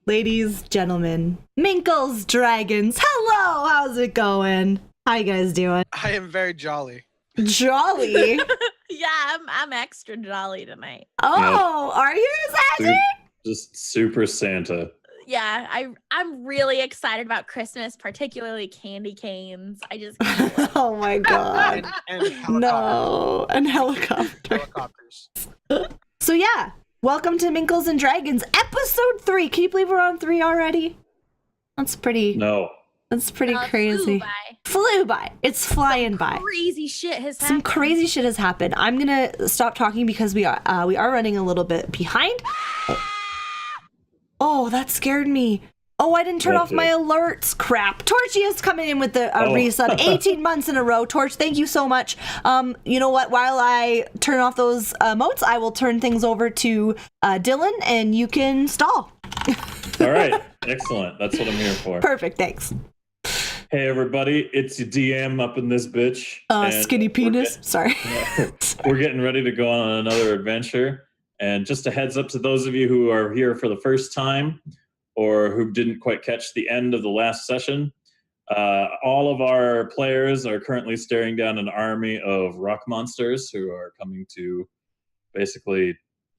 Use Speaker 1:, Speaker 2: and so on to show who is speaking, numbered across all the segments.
Speaker 1: ladies, gentlemen, Minkles Dragons. Hello, how's it going? How you guys doing?
Speaker 2: I am very jolly.
Speaker 1: Jolly?
Speaker 3: Yeah, I'm extra jolly tonight.
Speaker 1: Oh, are you, Sassy?
Speaker 4: Just super Santa.
Speaker 3: Yeah, I'm really excited about Christmas, particularly candy canes. I just can't wait.
Speaker 1: Oh my god.
Speaker 2: And helicopters.
Speaker 1: No, and helicopter.
Speaker 2: Helicopters.
Speaker 1: So yeah, welcome to Minkles and Dragons, episode 3. Can you believe we're on 3 already? That's pretty.
Speaker 4: No.
Speaker 1: That's pretty
Speaker 3: It
Speaker 1: crazy. Flew by. It's flying by.
Speaker 3: Crazy shit has
Speaker 1: Some
Speaker 3: happened.
Speaker 1: crazy shit has happened. I'm gonna stop talking because we are running a little bit behind. Oh, that scared me. Oh, I didn't turn off my alerts. Crap. Torchy is coming in with the resub. 18 months in a row. Torch, thank you so much. You know what? While I turn off those emotes, I will turn things over to Dylan, and you can stall.
Speaker 4: All right. Excellent. That's what I'm here for.
Speaker 1: Perfect. Thanks.
Speaker 4: Hey, everybody. It's your DM up in this bitch.
Speaker 1: Skinny penis. Sorry.
Speaker 4: We're getting ready to go on another adventure. And just a heads up to those of you who are here for the first time or who didn't quite catch the end of the last session, all of our players are currently staring down an army of rock monsters who are coming to basically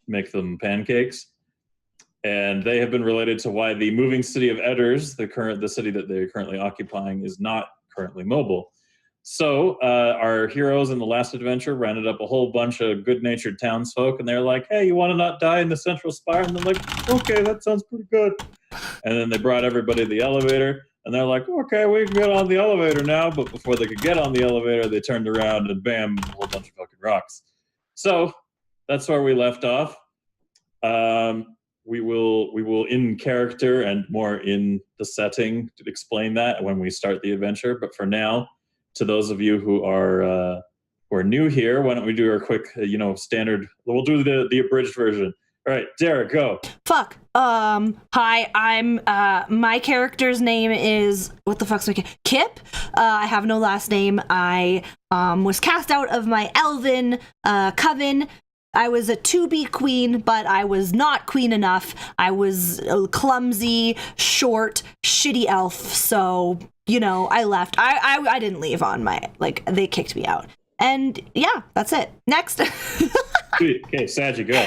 Speaker 4: make them pancakes. And they have been related to why the moving city of Edders, the city that they're currently occupying, is not currently mobile. So our heroes in the last adventure rounded up a whole bunch of good-natured townsfolk, and they're like, hey, you want to not die in the central spire? And they're like, okay, that sounds pretty good. And then they brought everybody to the elevator, and they're like, okay, we can get on the elevator now. But before they could get on the elevator, they turned around and bam, a whole bunch of fucking rocks. So that's where we left off. We will in character and more in the setting to explain that when we start the adventure. But for now, to those of you who are new here, why don't we do our quick, standard? We'll do the abridged version. All right, Derek, go.
Speaker 1: Fuck. Hi. I'm. My character's name is what the fuck's my Kip. I have no last name. I was cast out of my elven coven. I was a to-be queen, but I was not queen enough. I was a clumsy, short, shitty elf. So, I left. I didn't leave on my, they kicked me out. And yeah, that's it. Next.
Speaker 4: Sweet. Okay, Saji, go.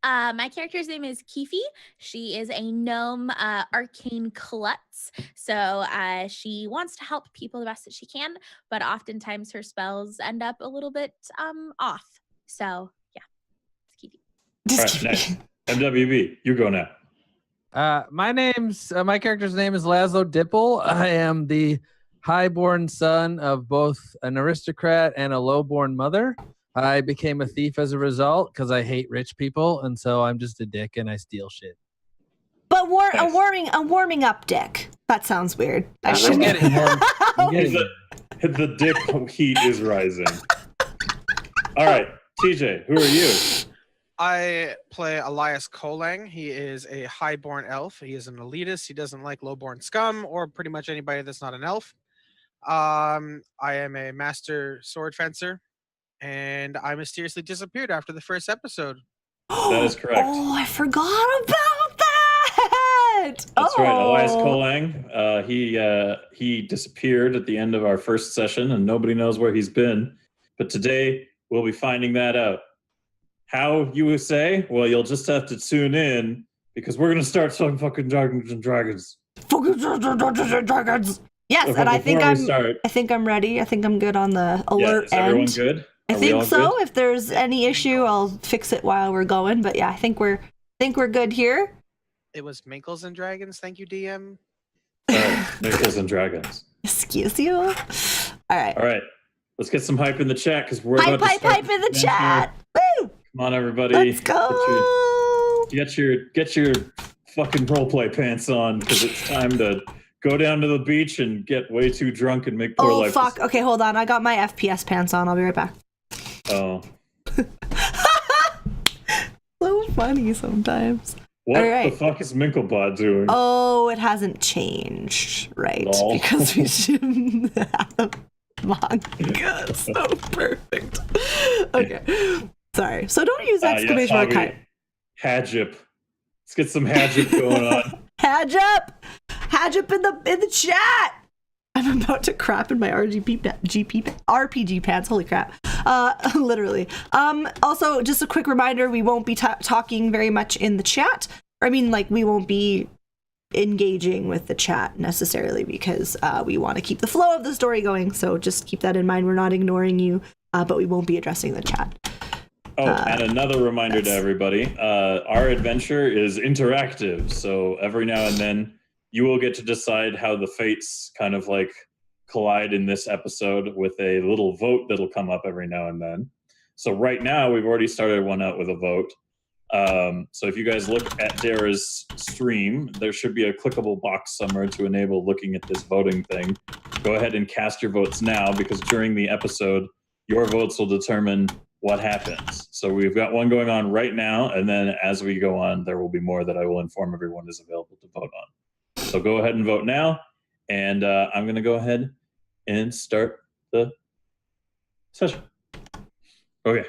Speaker 3: My character's name is Keefe. She is a gnome arcane klutz. So she wants to help people the best that she can, but oftentimes her spells end up a little bit off. So, yeah, it's Keefe.
Speaker 4: All right, next. MWB, you go now.
Speaker 5: My character's name is Laszlo Dipple. I am the highborn son of both an aristocrat and a lowborn mother. I became a thief as a result because I hate rich people, and so I'm just a dick and I steal shit.
Speaker 1: But a warming up dick. That sounds weird.
Speaker 5: I'm getting
Speaker 4: The dick heat is rising. All right, TJ, who are you?
Speaker 2: I play Elias Kolang. He is a highborn elf. He is an elitist. He doesn't like lowborn scum or pretty much anybody that's not an elf. I am a master sword fencer, and I mysteriously disappeared after the first episode.
Speaker 4: That is correct.
Speaker 1: Oh, I forgot about that.
Speaker 4: That's right, Elias Kolang. He disappeared at the end of our first session, and nobody knows where he's been. But today, we'll be finding that out. How, you would say? Well, you'll just have to tune in because we're going to start talking fucking Dungeons and Dragons.
Speaker 1: Fucking Dungeons and Dragons. Yes, and I think I'm ready. I think I'm good on the alert
Speaker 4: is everyone
Speaker 1: end.
Speaker 4: Good?
Speaker 1: I think so. Good? If there's any issue, I'll fix it while we're going. But yeah, I think we're good here.
Speaker 2: It was Minkles and Dragons. Thank you, DM.
Speaker 4: Minkles and Dragons.
Speaker 1: Excuse you. All right.
Speaker 4: Let's get some hype in the chat because we're
Speaker 1: hype
Speaker 4: in
Speaker 1: the chat. Woo!
Speaker 4: Come on, everybody.
Speaker 1: Let's go.
Speaker 4: Get your fucking roleplay pants on because it's time to go down to the beach and get way too drunk and make poor life.
Speaker 1: Oh fuck! Okay, hold on. I got my FPS pants on. I'll be right back.
Speaker 4: Oh.
Speaker 1: So funny sometimes.
Speaker 4: What the fuck is Minklebot doing?
Speaker 1: Oh, it hasn't changed, right?
Speaker 4: Lol.
Speaker 1: Because we shouldn't have manga. So perfect. Okay. Sorry. So don't use exclamation mark hype.
Speaker 4: Hajip. Let's get some Hadget going on.
Speaker 1: Hadge up in the chat. I'm about to crap in my RPG pants. Holy crap. Literally. Also, just a quick reminder, we won't be talking very much in the chat. I mean, like, we won't be engaging with the chat necessarily because we want to keep the flow of the story going. So just keep that in mind. We're not ignoring you, but we won't be addressing the chat.
Speaker 4: Oh, and another reminder to everybody, our adventure is interactive. So every now and then you will get to decide how the fates kind of like collide in this episode with a little vote that'll come up every now and then. So right now we've already started one out with a vote. So if you guys look at Dara's stream, there should be a clickable box somewhere to enable looking at this voting thing. Go ahead and cast your votes now, because during the episode, your votes will determine what happens. So we've got one going on right now, and then as we go on, there will be more that I will inform everyone is available to vote on. So go ahead and vote now, and I'm going to go ahead and start the session. Okay.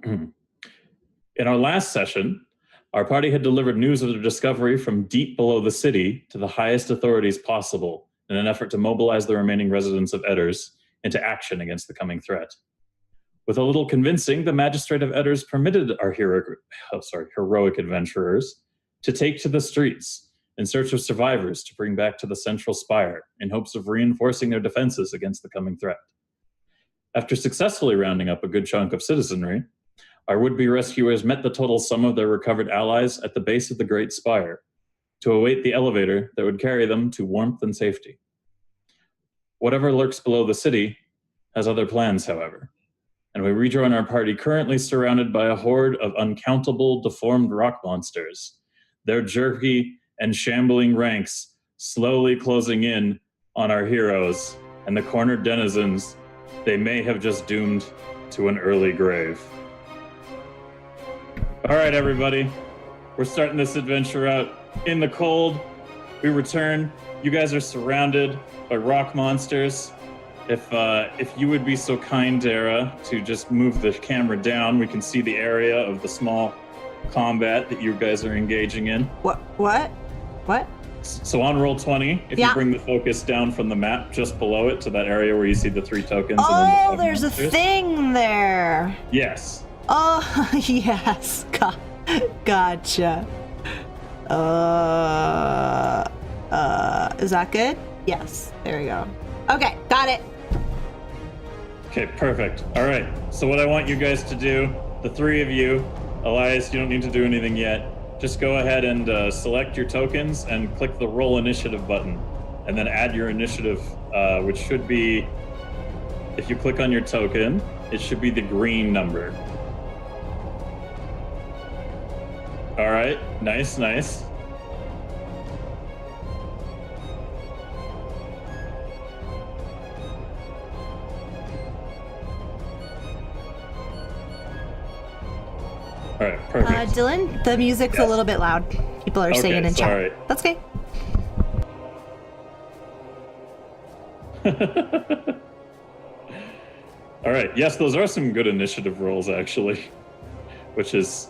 Speaker 4: In our last session, our party had delivered news of their discovery from deep below the city to the highest authorities possible in an effort to mobilize the remaining residents of Edders into action against the coming threat. With a little convincing, the magistrate of Edders permitted our heroic adventurers to take to the streets in search of survivors to bring back to the central spire in hopes of reinforcing their defenses against the coming threat. After successfully rounding up a good chunk of citizenry, our would-be rescuers met the total sum of their recovered allies at the base of the Great Spire to await the elevator that would carry them to warmth and safety. Whatever lurks below the city has other plans, however, and we rejoin our party currently surrounded by a horde of uncountable deformed rock monsters, their jerky and shambling ranks slowly closing in on our heroes and the cornered denizens they may have just doomed to an early grave. All right, everybody, we're starting this adventure out in the cold. We return. You guys are surrounded by rock monsters. If you would be so kind, Dara, to just move the camera down, we can see the area of the small combat that you guys are engaging in.
Speaker 1: What?
Speaker 4: So on roll 20, if you bring the focus down from the map just below it to that area where you see the 3 tokens.
Speaker 1: Oh,
Speaker 4: and then
Speaker 1: there's
Speaker 4: monsters.
Speaker 1: A thing there.
Speaker 4: Yes.
Speaker 1: Oh, yes. Gotcha. Is that good? Yes. There we go. Okay, got it.
Speaker 4: Okay, perfect. All right. So what I want you guys to do, the 3 of you, Elias, you don't need to do anything yet. Just go ahead and select your tokens and click the roll initiative button, and then add your initiative, which should be, if you click on your token, it should be the green number. All right, nice. All right, perfect.
Speaker 1: Dylan, the music's a little bit loud. People are singing in chat.
Speaker 4: Sorry.
Speaker 1: That's okay.
Speaker 4: All right. Yes, those are some good initiative rolls, actually, which is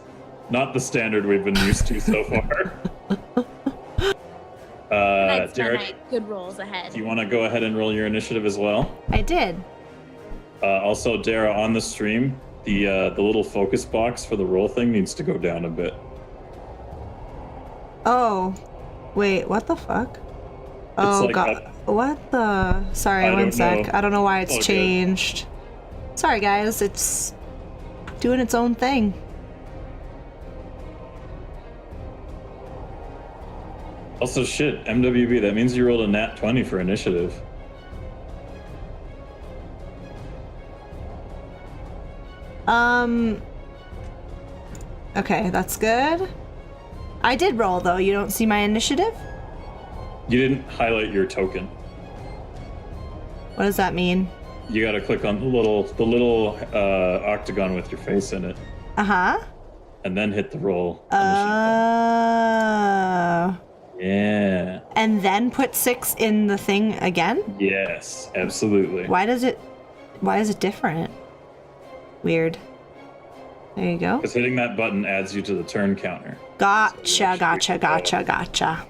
Speaker 4: not the standard we've been used to so far. Derek,
Speaker 3: good rolls ahead.
Speaker 4: do you want to go ahead and roll your initiative as well?
Speaker 1: I did.
Speaker 4: Also, Dara, on the stream, the little focus box for the roll thing needs to go down a bit.
Speaker 1: Oh, wait, what the fuck? Oh,
Speaker 4: like
Speaker 1: God. What the? Sorry, one sec. I don't know why it's changed. Sorry, guys. It's doing its own thing.
Speaker 4: Also, shit, MWB, that means you rolled a nat 20 for initiative.
Speaker 1: Okay, that's good. I did roll, though. You don't see my initiative?
Speaker 4: You didn't highlight your token.
Speaker 1: What does that mean?
Speaker 4: You gotta click on the little octagon with your face in it.
Speaker 1: Uh-huh.
Speaker 4: And then hit the roll. Yeah.
Speaker 1: And then put 6 in the thing again?
Speaker 4: Yes, absolutely.
Speaker 1: Why is it different? Weird. There you go.
Speaker 4: Because hitting that button adds you to the turn counter.
Speaker 1: Gotcha.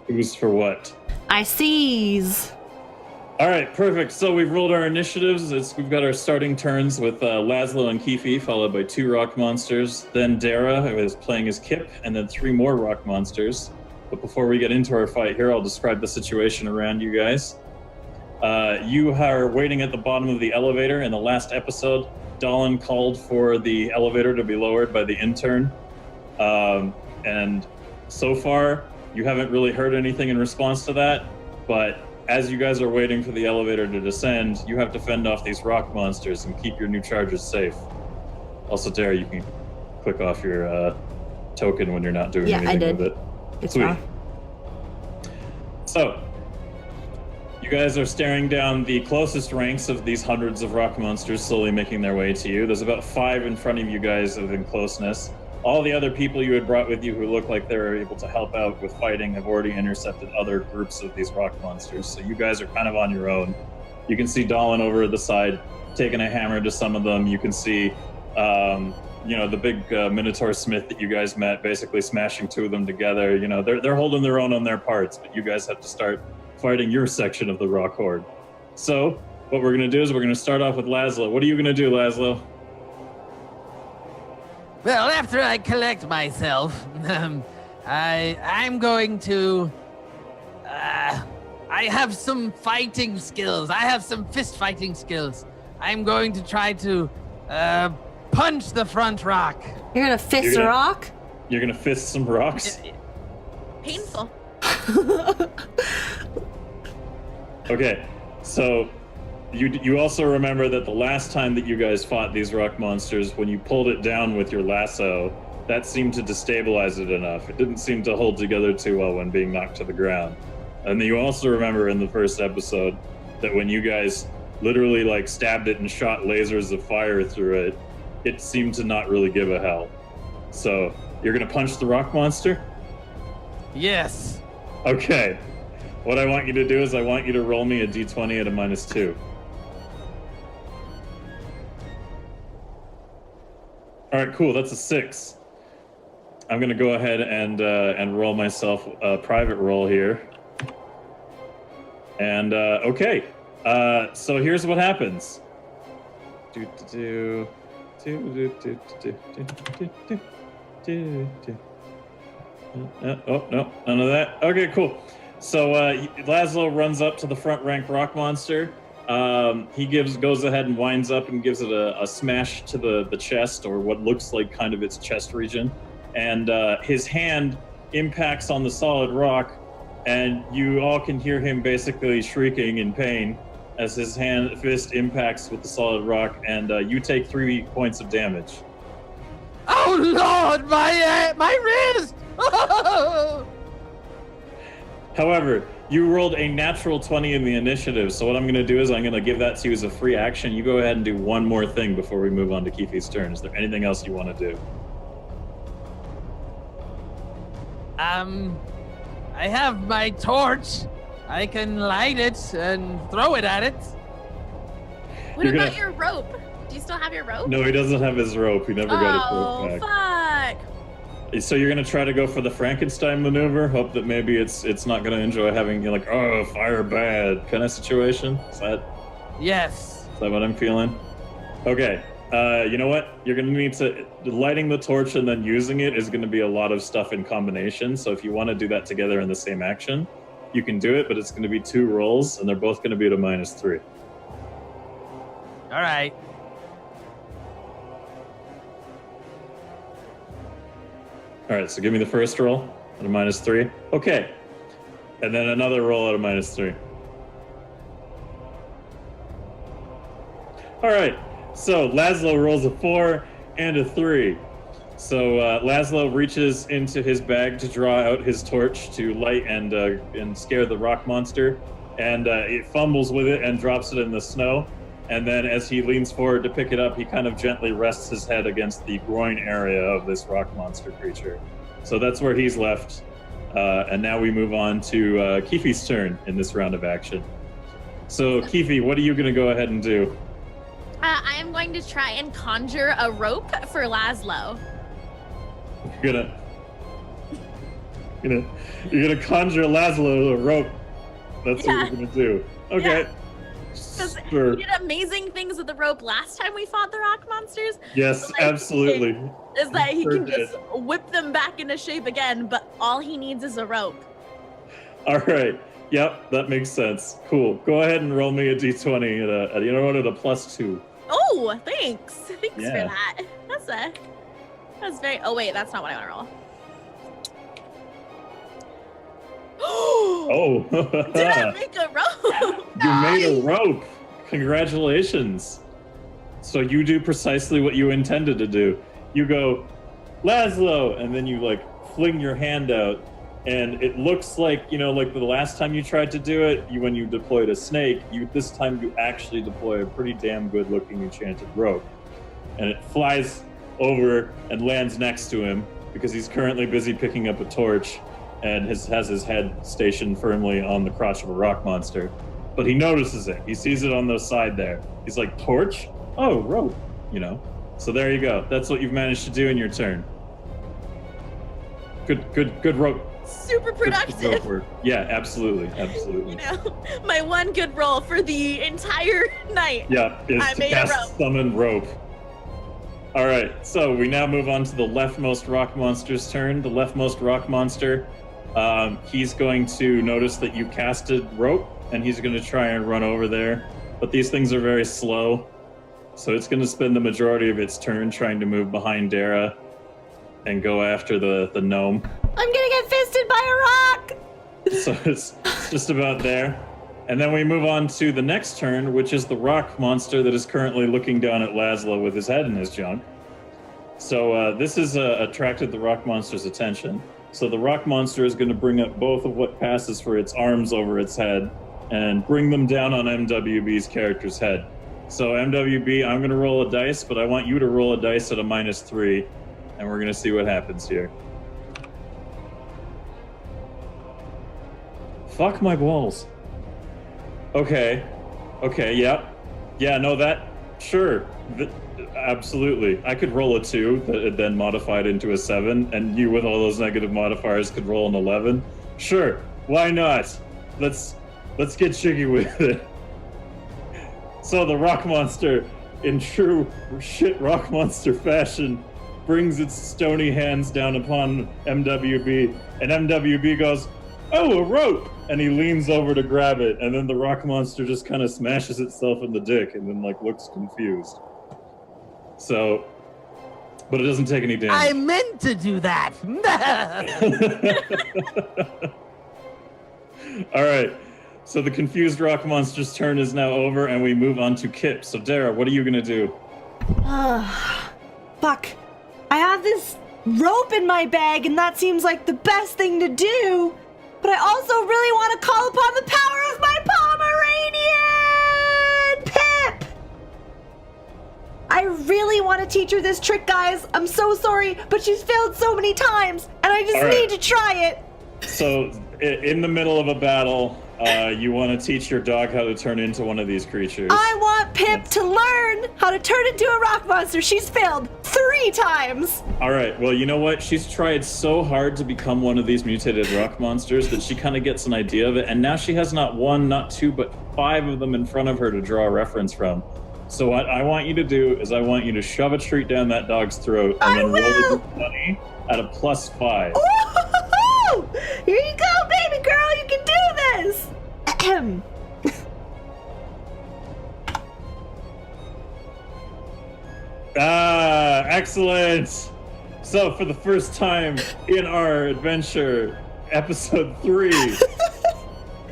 Speaker 4: Who's for what?
Speaker 1: I sees.
Speaker 4: All right, perfect. So we've rolled our initiatives. We've got our starting turns with Laszlo and Keefe, followed by 2 rock monsters. Then Dara, who is playing as Kip, and then 3 more rock monsters. But before we get into our fight here, I'll describe the situation around you guys. You are waiting at the bottom of the elevator. In the last episode, Dallin called for the elevator to be lowered by the intern. And so far, you haven't really heard anything in response to that. But as you guys are waiting for the elevator to descend, you have to fend off these rock monsters and keep your new charges safe. Also, Dara, you can click off your token when you're not doing anything with it.
Speaker 1: It's
Speaker 4: Sweet.
Speaker 1: fine.
Speaker 4: So, you guys are staring down the closest ranks of these hundreds of rock monsters slowly making their way to you. There's about 5 in front of you guys within closeness. All the other people you had brought with you who look like they're able to help out with fighting have already intercepted other groups of these rock monsters. So you guys are kind of on your own. You can see Dallin over at the side taking a hammer to some of them. You can see, the big Minotaur Smith that you guys met basically smashing 2 of them together. You know, they're holding their own on their parts, but you guys have to start fighting your section of the rock horde. So what we're going to do is we're going to start off with Laszlo. What are you going to do, Laszlo?
Speaker 5: Well, after I collect myself, I'm going to. I have some fighting skills. I have some fist fighting skills. I'm going to try to punch the front rock.
Speaker 1: You're gonna fist a rock?
Speaker 4: You're going to fist some rocks?
Speaker 3: Painful.
Speaker 4: Okay, so you also remember that the last time that you guys fought these rock monsters, when you pulled it down with your lasso, that seemed to destabilize it enough. It didn't seem to hold together too well when being knocked to the ground. And then you also remember in the first episode that when you guys literally stabbed it and shot lasers of fire through it, it seemed to not really give a hell. So you're gonna punch the rock monster?
Speaker 5: Yes.
Speaker 4: Okay. What I want you to do is I want you to roll me a d20 at a -2. All right, cool. That's a 6. I'm gonna go ahead and roll myself a private roll here. And okay. So here's what happens. Oh no, none of that. Okay, cool. So Laszlo runs up to the front rank rock monster. He goes ahead and winds up and gives it a smash to the chest, or what looks like kind of its chest region. And his hand impacts on the solid rock, and you all can hear him basically shrieking in pain as his fist impacts with the solid rock, and you take 3 points of damage.
Speaker 5: Oh Lord, my wrist!
Speaker 4: However, you rolled a natural 20 in the initiative, so what I'm going to do is I'm going to give that to you as a free action. You go ahead and do one more thing before we move on to Keefe's turn. Is there anything else you want to do?
Speaker 5: I have my torch. I can light it and throw it at it.
Speaker 3: What about your rope? Do you still have your rope?
Speaker 4: No, he doesn't have his rope. He never got his rope back.
Speaker 3: Fuck.
Speaker 4: So you're going to try to go for the Frankenstein maneuver? Hope that maybe it's not going to enjoy having, fire bad kind of situation? Is that what I'm feeling? Okay. You know what? You're going to need to... Lighting the torch and then using it is going to be a lot of stuff in combination. So if you want to do that together in the same action, you can do it, but it's going to be 2 rolls, and they're both going to be at a -3.
Speaker 5: All right.
Speaker 4: All right, so give me the first roll at a -3. Okay. And then another roll at a -3. All right. So Laszlo rolls a 4 and a 3. So Laszlo reaches into his bag to draw out his torch to light and scare the rock monster, and it fumbles with it and drops it in the snow. And then as he leans forward to pick it up, he kind of gently rests his head against the groin area of this rock monster creature. So that's where he's left. And now we move on to Keefe's turn in this round of action. So Keefe, what are you going to go ahead and do?
Speaker 3: I am going to try and conjure a rope for Laszlo.
Speaker 4: You're gonna conjure Laszlo a rope. That's what you're gonna do. Okay.
Speaker 3: Because
Speaker 4: Sure.
Speaker 3: he did amazing things with the rope last time we fought the rock monsters.
Speaker 4: Yes,
Speaker 3: Like,
Speaker 4: absolutely.
Speaker 3: Is that he
Speaker 4: Sure
Speaker 3: can
Speaker 4: did.
Speaker 3: just whip them back into shape again, but all he needs is a rope.
Speaker 4: All right. Yep, that makes sense. Cool. Go ahead and roll me a d20 at a +2.
Speaker 3: Oh, thanks. Thanks
Speaker 4: Yeah.
Speaker 3: for that. That's very. Oh wait, that's not what I want to roll.
Speaker 4: Oh.
Speaker 3: Did I make a rope?
Speaker 4: You made a rope. Congratulations. So you do precisely what you intended to do. You go, Laszlo, and then you like fling your hand out, and it looks like, like the last time you tried to do it, when you deployed a snake, this time you actually deploy a pretty damn good looking enchanted rope. And it flies over and lands next to him because he's currently busy picking up a torch and has his head stationed firmly on the crotch of a rock monster. But he notices it. He sees it on the side there. He's like, torch? Oh, rope, So there you go. That's what you've managed to do in your turn. Good rope.
Speaker 3: Super
Speaker 4: Good
Speaker 3: productive.
Speaker 4: rope work. Yeah, absolutely. Absolutely.
Speaker 3: My one good roll for the entire night.
Speaker 4: Yeah, is
Speaker 3: I
Speaker 4: to
Speaker 3: made a
Speaker 4: cast
Speaker 3: rope.
Speaker 4: summon rope. All right, so we now move on to the leftmost rock monster's turn. The leftmost rock monster, he's going to notice that you casted rope, and he's going to try and run over there. But these things are very slow, so it's going to spend the majority of its turn trying to move behind Dara and go after the gnome.
Speaker 1: I'm gonna get fisted by a rock!
Speaker 4: So it's just about there. And then we move on to the next turn, which is the rock monster that is currently looking down at Laszlo with his head in his junk. So this has attracted the rock monster's attention. So the rock monster is going to bring up both of what passes for its arms over its head and bring them down on MWB's character's head. So MWB, I'm going to roll a dice, but I want you to roll a dice at a -3, and we're going to see what happens here. Fuck my balls. Okay, yep. Yeah, no, sure. Absolutely. I could roll a 2 that had then modified into a 7, and you with all those negative modifiers could roll an 11. Sure, why not? Let's get jiggy with it. So the rock monster, in true shit rock monster fashion, brings its stony hands down upon MWB, and MWB goes, "Oh, a rope!" And he leans over to grab it, and then the rock monster just kind of smashes itself in the dick and then looks confused. So, but it doesn't take any damage.
Speaker 5: I meant to do that.
Speaker 4: All right. So the confused rock monster's turn is now over, and we move on to Kip. So Dara, what are you gonna do?
Speaker 1: Fuck. I have this rope in my bag, and that seems like the best thing to do. But I also really want to call upon the power of my Pomeranian! Pip! I really want to teach her this trick, guys. I'm so sorry, but she's failed so many times, and I just
Speaker 4: All right.
Speaker 1: need to try it.
Speaker 4: So in the middle of a battle, you want to teach your dog how to turn into one of these creatures.
Speaker 1: I want Pip to learn how to turn into a rock monster. She's failed 3 times.
Speaker 4: All right. Well, you know what? She's tried so hard to become one of these mutated rock monsters that she kind of gets an idea of it. And now she has not 1, not 2, but 5 of them in front of her to draw a reference from. So what I want you to do is I want you to shove a treat down that dog's throat and then roll the 20 at a +5.
Speaker 1: Ooh, here you go, baby girl. You can do this. Ahem.
Speaker 4: Excellent. So for the first time in our adventure, episode 3,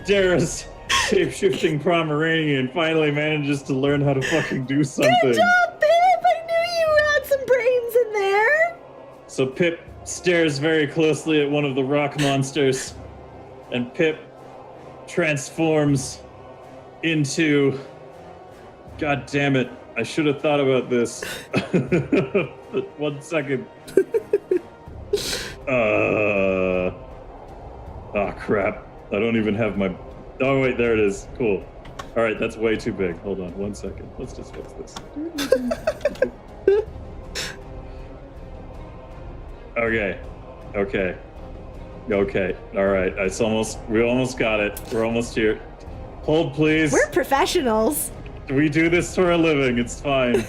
Speaker 4: Dara's shape-shifting Pomeranian finally manages to learn how to fucking do something.
Speaker 1: Good job, Pip. I knew you had some brains in there.
Speaker 4: So Pip stares very closely at one of the rock monsters, and Pip transforms into... God damn it. I should have thought about this. 1 second. Oh, crap. I don't even have my... Oh, wait, there it is. Cool. All right, that's way too big. Hold on 1 second. Let's just fix this. Okay. Okay. Okay. All right. We almost got it. We're almost here. Hold, please.
Speaker 1: We're professionals.
Speaker 4: We do this for a living. It's fine.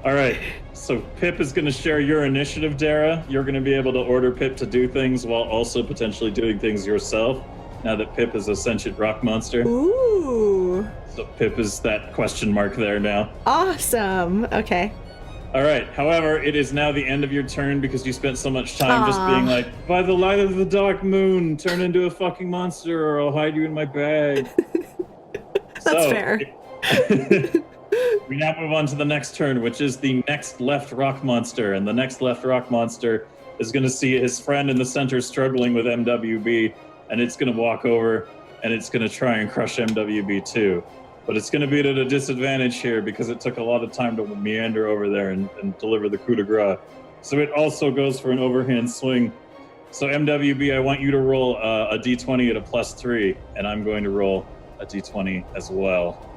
Speaker 4: All right. So Pip is going to share your initiative, Dara. You're going to be able to order Pip to do things while also potentially doing things yourself. Now that Pip is a sentient rock monster.
Speaker 1: Ooh.
Speaker 4: So Pip is that question mark there now.
Speaker 1: Awesome. Okay.
Speaker 4: All right. However, it is now the end of your turn because you spent so much time just being like, by the light of the dark moon, turn into a fucking monster or I'll hide you in my bag.
Speaker 1: That's fair.
Speaker 4: We now move on to the next turn, which is the next left rock monster. And the next left rock monster is going to see his friend in the center struggling with MWB. And it's going to walk over and it's going to try and crush MWB too. But it's going to be at a disadvantage here because it took a lot of time to meander over there and deliver the coup de grace. So it also goes for an overhand swing. So MWB, I want you to roll a d20 at a +3, and I'm going to roll a d20 as well.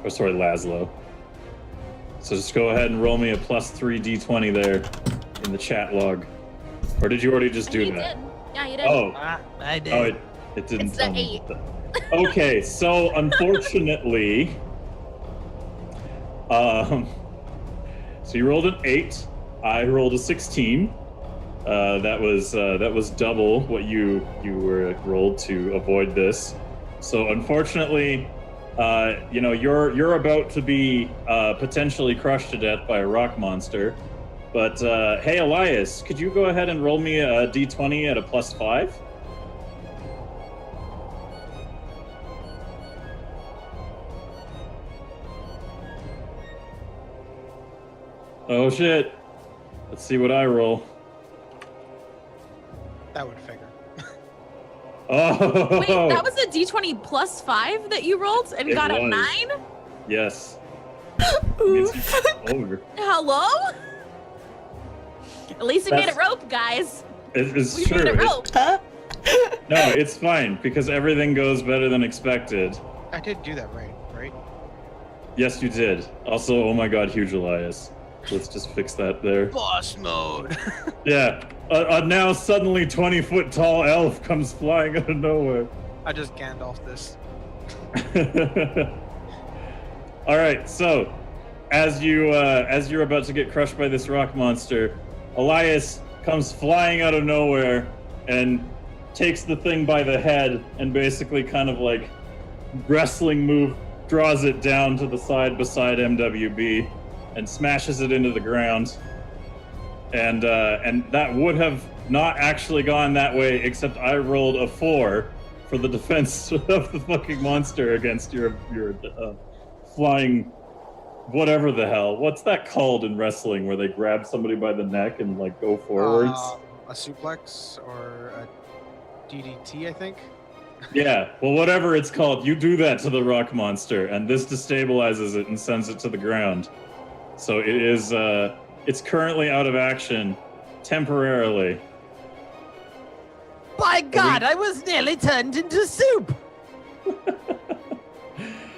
Speaker 4: Oh, sorry, Laszlo. So just go ahead and roll me a +3 d20 there in the chat log. Or did you already just do that?
Speaker 3: Did. Yeah, you did.
Speaker 4: Oh,
Speaker 5: I did.
Speaker 4: oh, it didn't
Speaker 3: It's
Speaker 4: tell
Speaker 3: the
Speaker 4: me.
Speaker 3: 8.
Speaker 4: Okay, so unfortunately, so you rolled an 8. I rolled a 16. That was double what you were rolled to avoid this. So unfortunately, you're about to be potentially crushed to death by a rock monster. But hey, Elias, could you go ahead and roll me a d20 at a +5? Oh shit. Let's see what I roll.
Speaker 2: That would figure.
Speaker 4: Oh!
Speaker 3: Wait, that was a d20 +5 that you rolled and
Speaker 4: It
Speaker 3: got a
Speaker 4: was.
Speaker 3: 9?
Speaker 4: Yes. Means you over.
Speaker 3: Hello? At least we made it
Speaker 4: That's-
Speaker 3: rope, guys.
Speaker 4: It's
Speaker 3: We
Speaker 4: true.
Speaker 3: made it rope.
Speaker 1: Huh?
Speaker 4: No, it's fine because everything goes better than expected.
Speaker 2: I did do that right?
Speaker 4: Yes, you did. Also, oh my god, huge Elias. Let's just fix that there.
Speaker 2: Boss mode.
Speaker 4: Yeah, a now suddenly 20-foot tall elf comes flying out of nowhere.
Speaker 2: I just Gandalf this.
Speaker 4: All right, so as you're about to get crushed by this rock monster, Elias comes flying out of nowhere and takes the thing by the head and basically kind of like wrestling move draws it down to the side beside MWB and smashes it into the ground. And that would have not actually gone that way, except I rolled a 4 for the defense of the fucking monster against your flying whatever the hell. What's that called in wrestling where they grab somebody by the neck and like go forwards?
Speaker 2: A suplex or a DDT, I think.
Speaker 4: Yeah, well, whatever it's called, you do that to the rock monster, and this destabilizes it and sends it to the ground. So it is, it's currently out of action temporarily.
Speaker 5: By God, I was nearly turned into soup.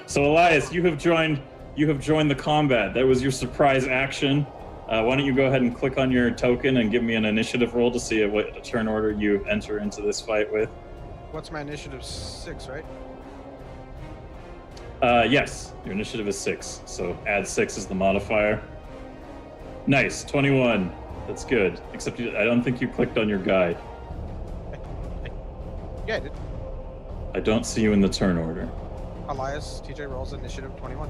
Speaker 4: So Elias, you have joined the combat. That was your surprise action. Why don't you go ahead and click on your token and give me an initiative roll to see what turn order you enter into this fight with.
Speaker 2: What's my initiative? 6, right?
Speaker 4: Yes, your initiative is 6, so add 6 as the modifier. Nice, 21. That's good. Except I don't think you clicked on your guy.
Speaker 2: Yeah, I did.
Speaker 4: I don't see you in the turn order.
Speaker 2: Elias, TJ rolls initiative 21.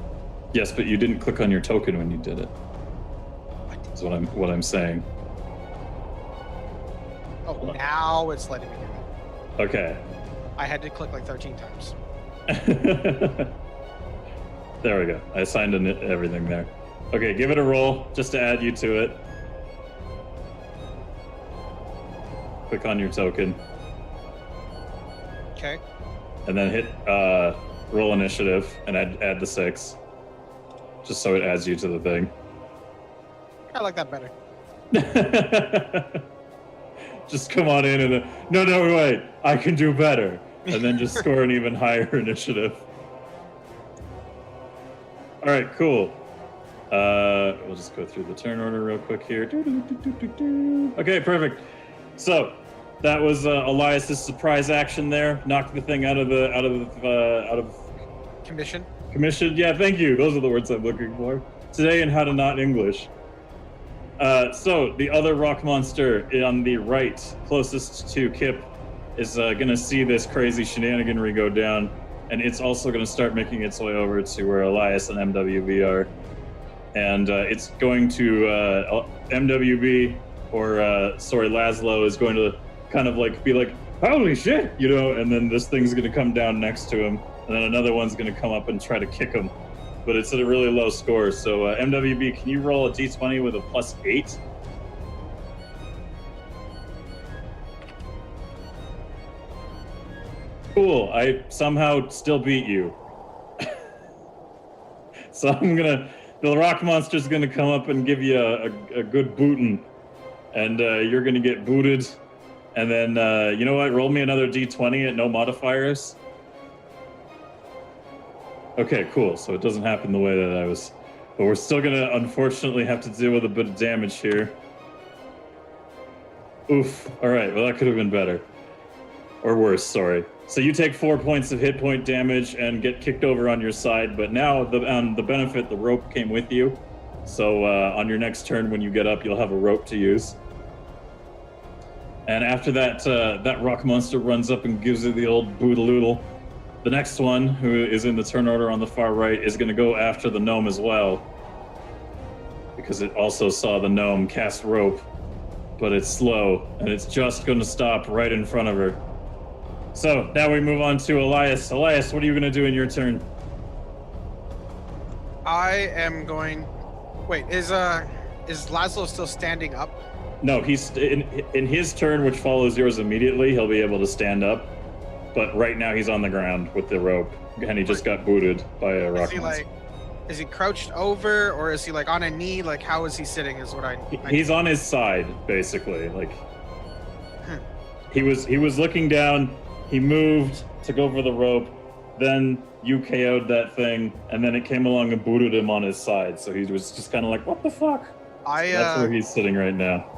Speaker 4: Yes, but you didn't click on your token when you did it. That's what I'm saying.
Speaker 2: Oh, now it's letting me do it.
Speaker 4: Okay.
Speaker 2: I had to click like 13 times.
Speaker 4: There we go. I assigned everything there. Okay, give it a roll just to add you to it. Click on your token.
Speaker 2: Okay.
Speaker 4: And then hit roll initiative and add the 6. Just so it adds you to the thing.
Speaker 2: I like that better.
Speaker 4: Just come on in and no, wait, I can do better. And then just score an even higher initiative. All right, cool. We'll just go through the turn order real quick here. Okay, perfect. So that was Elias's surprise action there. Knocked the thing out of
Speaker 2: Commission.
Speaker 4: commission. Yeah, thank you. Those are the words I'm looking for today in How to Not English. So the other rock monster on the right, closest to Kip, is gonna see this crazy shenaniganry go down, and it's also gonna start making its way over to where Elias and MWB are. And it's going to MWB, or sorry, Laszlo is going to kind of like be like, holy shit, you know, and then this thing's gonna come down next to him, and then another one's gonna come up and try to kick him. But it's at a really low score. So MWB, can you roll a d20 with a +8? Cool, I somehow still beat you. So the rock monster's gonna come up and give you a good bootin', and you're gonna get booted. And then, you know what, roll me another d20 at no modifiers. Okay, cool. So it doesn't happen the way that I was, but we're still gonna unfortunately have to deal with a bit of damage here. Oof. All right. Well, that could have been better, or worse. Sorry. So you take 4 points of hit point damage and get kicked over on your side. But now the benefit, the rope came with you. So on your next turn, when you get up, you'll have a rope to use. And after that, that rock monster runs up and gives it the old boodaloodle. The next one, who is in the turn order on the far right, is going to go after the gnome as well, because it also saw the gnome cast rope, but it's slow, and it's just going to stop right in front of her. So now we move on to Elias. Elias, what are you going to do in your turn?
Speaker 2: I am going. Wait, is Laszlo still standing up?
Speaker 4: No, he's in his turn, which follows yours immediately. He'll be able to stand up. But right now he's on the ground with the rope, and he just got booted by a rock monster.
Speaker 2: Is he crouched over, or is he like on a knee? Like, how is he sitting? Is what I
Speaker 4: He's on his side, basically. Like, he was looking down. He moved to go for the rope. Then you KO'd that thing, and then it came along and booted him on his side. So he was just kind of like, "What the fuck?" That's where he's sitting right now.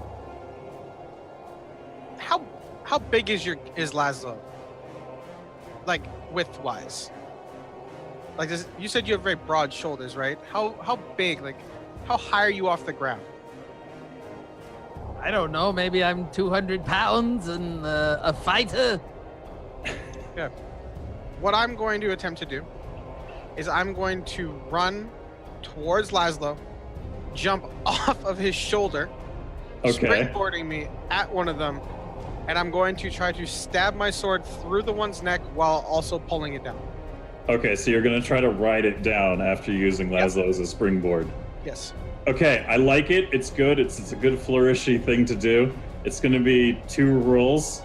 Speaker 2: How big is Laszlo? Like width-wise, like you said you have very broad shoulders, right? How big? Like, how high are you off the ground?
Speaker 5: I don't know. Maybe I'm 200 pounds and a fighter.
Speaker 2: Yeah. What I'm going to attempt to do is I'm going to run towards Laszlo, jump off of his shoulder, springboarding me at one of them, and I'm going to try to stab my sword through the one's neck while also pulling it down.
Speaker 4: Okay, so you're going to try to ride it down after using Laszlo as a springboard.
Speaker 2: Yes.
Speaker 4: Okay, I like it. It's good. It's a good flourishy thing to do. It's going to be 2 rolls.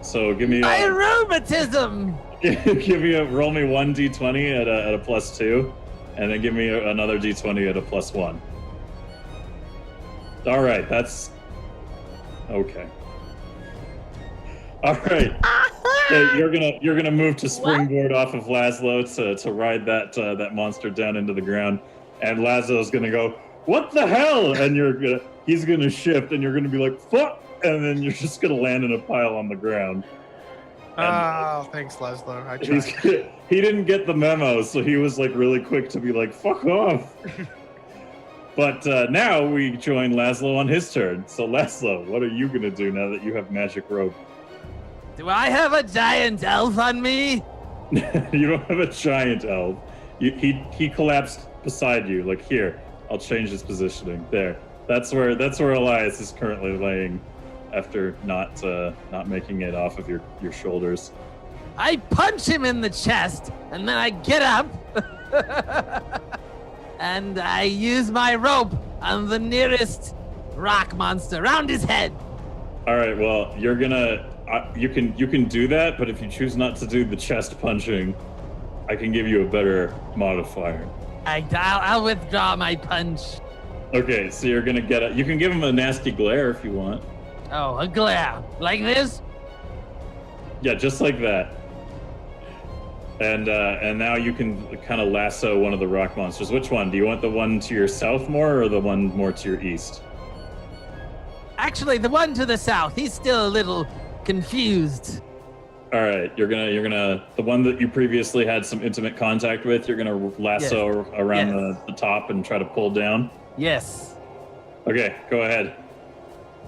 Speaker 4: So give me
Speaker 5: my rheumatism.
Speaker 4: Roll me 1 d20 at a +2, and then give me another d20 at a +1. All right, that's okay. All right, so you're gonna move to springboard off of Laszlo to ride that monster down into the ground, and Laszlo's gonna go, "What the hell?" And he's gonna shift, and you're gonna be like, "Fuck!" And then you're just gonna land in a pile on the ground.
Speaker 2: Oh, thanks, Laszlo. I tried.
Speaker 4: He didn't get the memo, so he was like really quick to be like, "Fuck off." But now we join Laszlo on his turn. So Laszlo, what are you gonna do now that you have magic rope?
Speaker 5: Do I have a giant elf on me?
Speaker 4: You don't have a giant elf. He collapsed beside you. Like, here, I'll change his positioning. There. That's where Elias is currently laying, after not making it off of your shoulders.
Speaker 5: I punch him in the chest, and then I get up, and I use my rope on the nearest rock monster around his head.
Speaker 4: All right. Well, you're gonna. You can do that, but if you choose not to do the chest punching, I can give you a better modifier.
Speaker 5: I'll withdraw my punch.
Speaker 4: Okay, so you're gonna get you can give him a nasty glare if you want.
Speaker 5: Oh, a glare like this?
Speaker 4: Yeah, just like that. And now you can kind of lasso one of the rock monsters. Which one? Do you want the one to your south more or the one more to your east?
Speaker 5: Actually, the one to the south. He's still a little confused.
Speaker 4: All right, you're gonna the one that you previously had some intimate contact with. You're gonna lasso around the top and try to pull down.
Speaker 5: Yes.
Speaker 4: Okay, go ahead.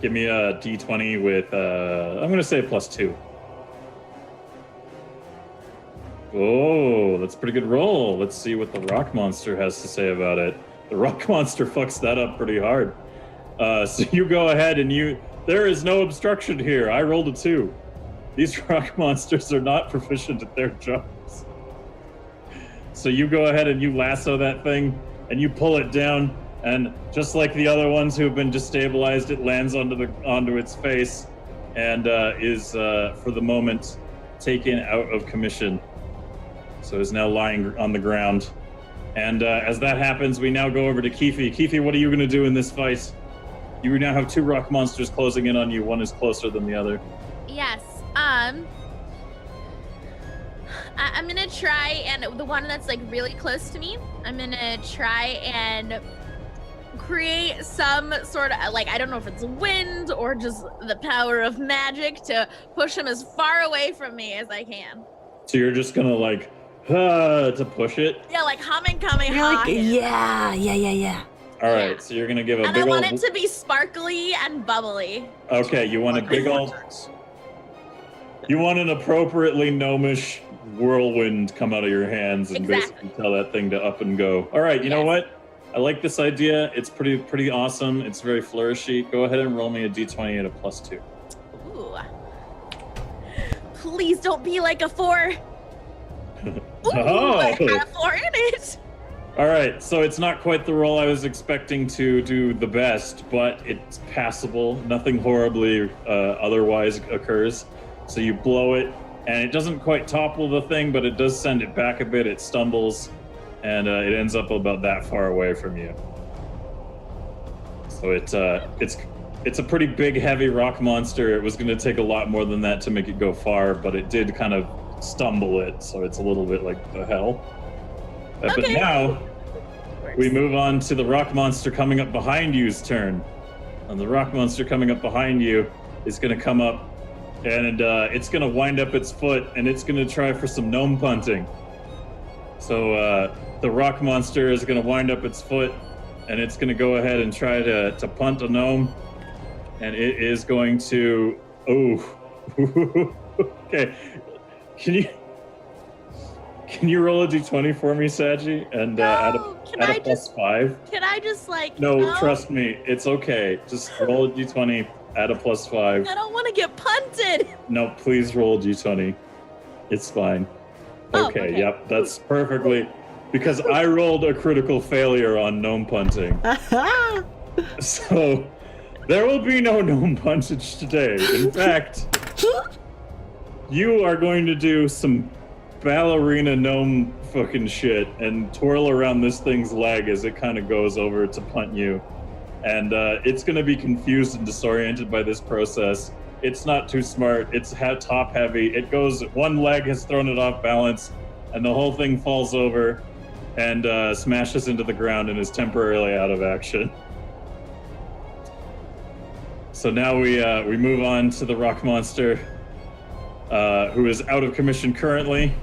Speaker 4: Give me a d20 with I'm gonna say +2. Oh, that's a pretty good roll. Let's see what the rock monster has to say about it. The rock monster fucks that up pretty hard. So you go ahead and there is no obstruction here. I rolled a 2. These rock monsters are not proficient at their jobs. So you go ahead and you lasso that thing and you pull it down, and just like the other ones who have been destabilized, it lands onto its face and is for the moment taken out of commission. So is now lying on the ground. And as that happens, we now go over to Keefe. Keefe, what are you going to do in this fight? You now have 2 rock monsters closing in on you. One is closer than the other.
Speaker 3: Yes. I'm gonna try, and the one that's like really close to me, I'm gonna try and create some sort of, like, I don't know if it's wind or just the power of magic to push him as far away from me as I can.
Speaker 4: So you're just gonna like to push it?
Speaker 3: Yeah, like humming, coming,
Speaker 1: You're like, yeah.
Speaker 4: All right, so you're gonna give a
Speaker 3: and
Speaker 4: big
Speaker 3: I want
Speaker 4: old...
Speaker 3: it to be sparkly and bubbly.
Speaker 4: Okay, you want a big old... You want an appropriately gnomish whirlwind come out of your hands and basically tell that thing to up and go. All right, you know what? I like this idea. It's pretty awesome. It's very flourishy. Go ahead and roll me a d20 at a +2.
Speaker 3: Ooh. Please don't be like a 4. Ooh, I had a 4 in it.
Speaker 4: All right, so it's not quite the roll I was expecting to do the best, but it's passable. Nothing horribly otherwise occurs. So you blow it, and it doesn't quite topple the thing, but it does send it back a bit. It stumbles, and it ends up about that far away from you. So it's a pretty big, heavy rock monster. It was going to take a lot more than that to make it go far, but it did kind of stumble it, so it's a little bit like the hell. But now we move on to the rock monster coming up behind you's turn. And the rock monster coming up behind you is going to come up, and it's going to wind up its foot, and it's going to try for some gnome punting. So the rock monster is going to wind up its foot, and it's going to go ahead and try to punt a gnome. And it is going to... Oh. Okay. Can you roll a d20 for me, Saji? And add a +5?
Speaker 3: Can I just like...
Speaker 4: No, trust me. It's okay. Just roll a d20, add a +5.
Speaker 3: I don't want to get punted.
Speaker 4: No, please roll a d20. It's fine. Okay, yep, that's perfectly... Because I rolled a critical failure on gnome punting. So, there will be no gnome puntage today. In fact, you are going to do some ballerina gnome fucking shit and twirl around this thing's leg as it kind of goes over to punt you. And it's going to be confused and disoriented by this process. It's not too smart. It's top heavy. It goes, one leg has thrown it off balance, and the whole thing falls over and smashes into the ground and is temporarily out of action. So now we move on to the rock monster, who is out of commission currently,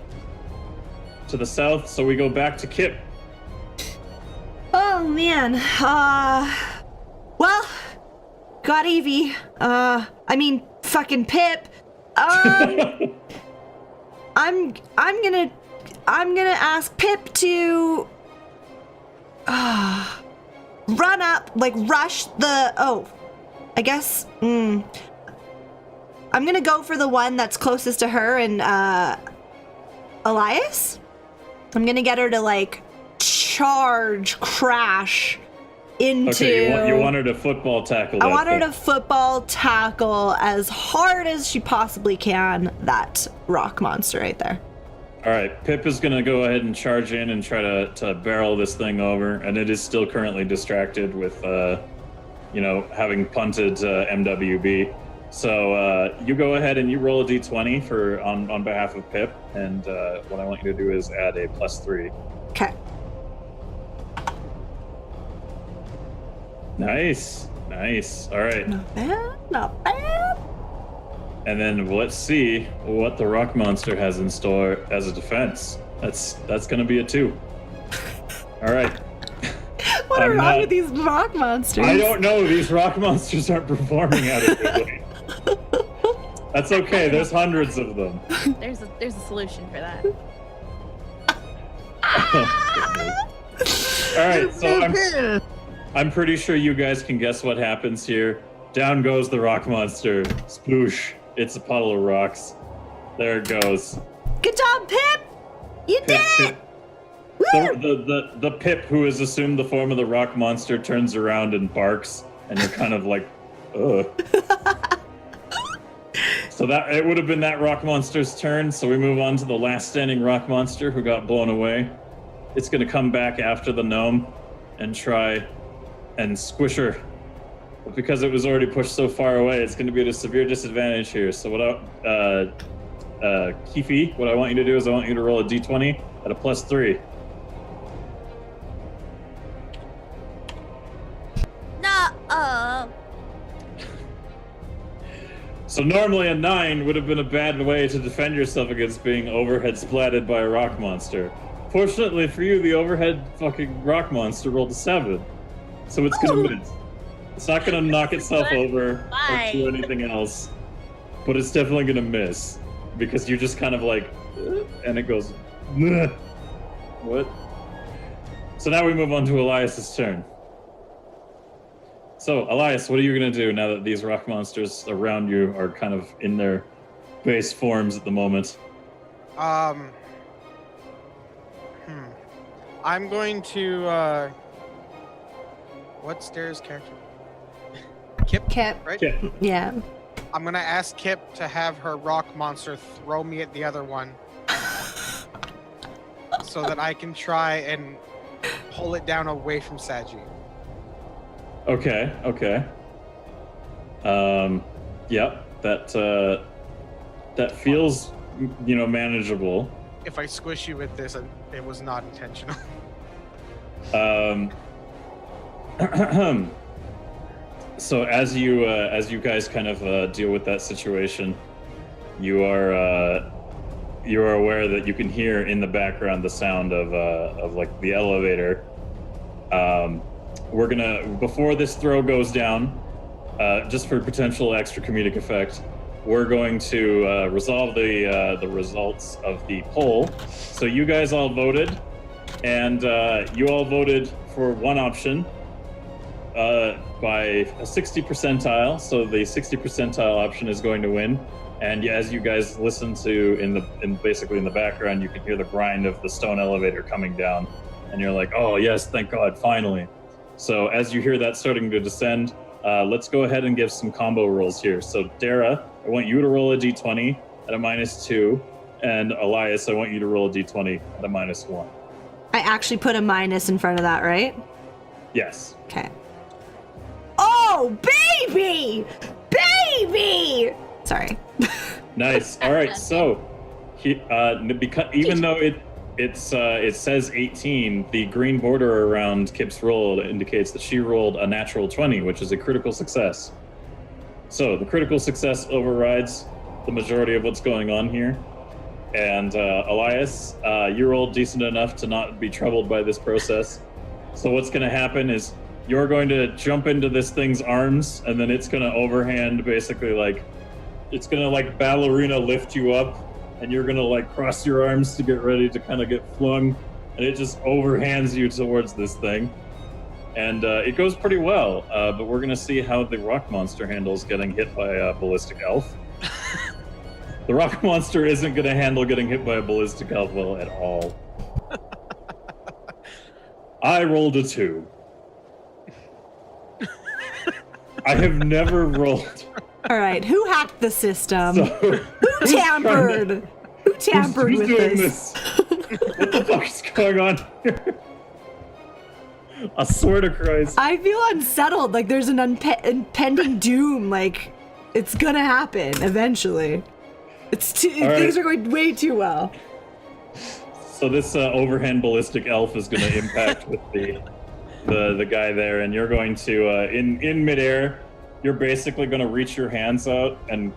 Speaker 4: to the south. So we go back to Kip.
Speaker 1: Oh man. Well, got Evie. I mean, fucking Pip. I'm gonna ask Pip to run up, like rush the. Oh, I guess. I'm gonna go for the one that's closest to her and Elias. I'm gonna get her to like crash into.
Speaker 4: Okay, you want her to football tackle.
Speaker 1: I want her to football tackle as hard as she possibly can that rock monster right there.
Speaker 4: All right, Pip is going to go ahead and charge in and try to barrel this thing over, and it is still currently distracted with, having punted MWB. So you go ahead and you roll a d20 for on behalf of Pip, and what I want you to do is add a +3.
Speaker 1: Okay.
Speaker 4: Nice. All right.
Speaker 1: Not bad. Not bad.
Speaker 4: And then let's see what the rock monster has in store as a defense. That's going to be a 2. All right.
Speaker 1: What are wrong with these rock monsters?
Speaker 4: I don't know. These rock monsters aren't performing adequately. That's okay. There's hundreds of them.
Speaker 3: There's a solution for that.
Speaker 4: All right. So I'm pretty sure you guys can guess what happens here. Down goes the rock monster. Sploosh. It's a puddle of rocks. There it goes.
Speaker 1: Good job, Pip. You did it.
Speaker 4: The Pip who has assumed the form of the rock monster turns around and barks, and you're kind of like, ugh. So that it would have been that rock monster's turn. So we move on to the last standing rock monster who got blown away. It's going to come back after the gnome and try and squish her. But because it was already pushed so far away, it's going to be at a severe disadvantage here. So Kifi, what I want you to do is I want you to roll a d20 at a +3.
Speaker 3: No.
Speaker 4: So normally a 9 would have been a bad way to defend yourself against being overhead splatted by a rock monster. Fortunately for you, the overhead fucking rock monster rolled a 7. So it's going to miss. It's not going to knock itself over or do anything else. But it's definitely going to miss. Because you're just kind of like, and it goes, "Bleh." What? So now we move on to Elias's turn. So, Elias, what are you going to do now that these rock monsters around you are kind of in their base forms at the moment?
Speaker 2: I'm going to, what's Dara's character? Kip? Right?
Speaker 4: Kip.
Speaker 1: Yeah.
Speaker 2: I'm going to ask Kip to have her rock monster throw me at the other one. So that I can try and pull it down away from Saji.
Speaker 4: Okay. Yep. That feels, manageable.
Speaker 2: If I squish you with this, it was not intentional.
Speaker 4: So as you guys kind of deal with that situation, you are aware that you can hear in the background the sound of like the elevator. We're gonna, before this throw goes down, just for potential extra comedic effect, we're going to resolve the results of the poll. So you guys all voted, and you all voted for one option by a 60 percentile. So the 60 percentile option is going to win. And as you guys listen to basically in the background, you can hear the grind of the stone elevator coming down, and you're like, "Oh yes, thank God, finally!" So as you hear that starting to descend, let's go ahead and give some combo rolls here. So Dara, I want you to roll a d20 at a -2, and Elias, I want you to roll a d20 at a -1.
Speaker 1: I actually put a minus in front of that, right?
Speaker 4: Yes.
Speaker 1: Okay. Oh, baby! Baby! Sorry.
Speaker 4: Nice. All right. So, because even though it says 18, the green border around Kip's roll indicates that she rolled a natural 20, which is a critical success. So the critical success overrides the majority of what's going on here. And Elias, you rolled decent enough to not be troubled by this process. So what's going to happen is you're going to jump into this thing's arms, and then it's going to overhand, basically like, it's going to like ballerina lift you up, and you're going to like cross your arms to get ready to kind of get flung, and it just overhands you towards this thing. And it goes pretty well, but we're going to see how the rock monster handles getting hit by a ballistic elf. The rock monster isn't going to handle getting hit by a ballistic elf well at all. I rolled a 2. I have never rolled.
Speaker 1: All right, who hacked the system?
Speaker 4: So,
Speaker 1: who tampered? Who tampered
Speaker 4: who's
Speaker 1: with
Speaker 4: doing
Speaker 1: this?
Speaker 4: What the fuck is going on here? I swear to Christ.
Speaker 1: I feel unsettled, like there's an impending doom, like It's gonna happen eventually. Things are going way too well.
Speaker 4: So this overhand ballistic elf is going to impact with the guy there, and you're going to in midair. You're basically going to reach your hands out and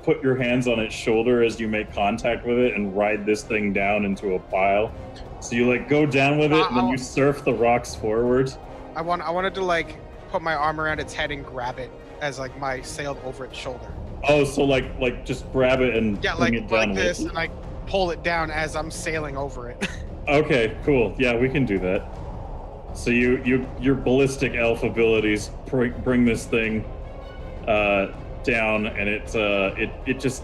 Speaker 4: put your hands on its shoulder as you make contact with it, and ride this thing down into a pile. So you like go down with it, and then you surf the rocks forward.
Speaker 2: I wanted to like put my arm around its head and grab it as like my sailed over its shoulder.
Speaker 4: Oh, so like just grab it and bring it down
Speaker 2: like this,
Speaker 4: with
Speaker 2: and like pull it down as I'm sailing over it.
Speaker 4: Okay, cool. Yeah, we can do that. So your ballistic elf abilities bring this thing down, and it hits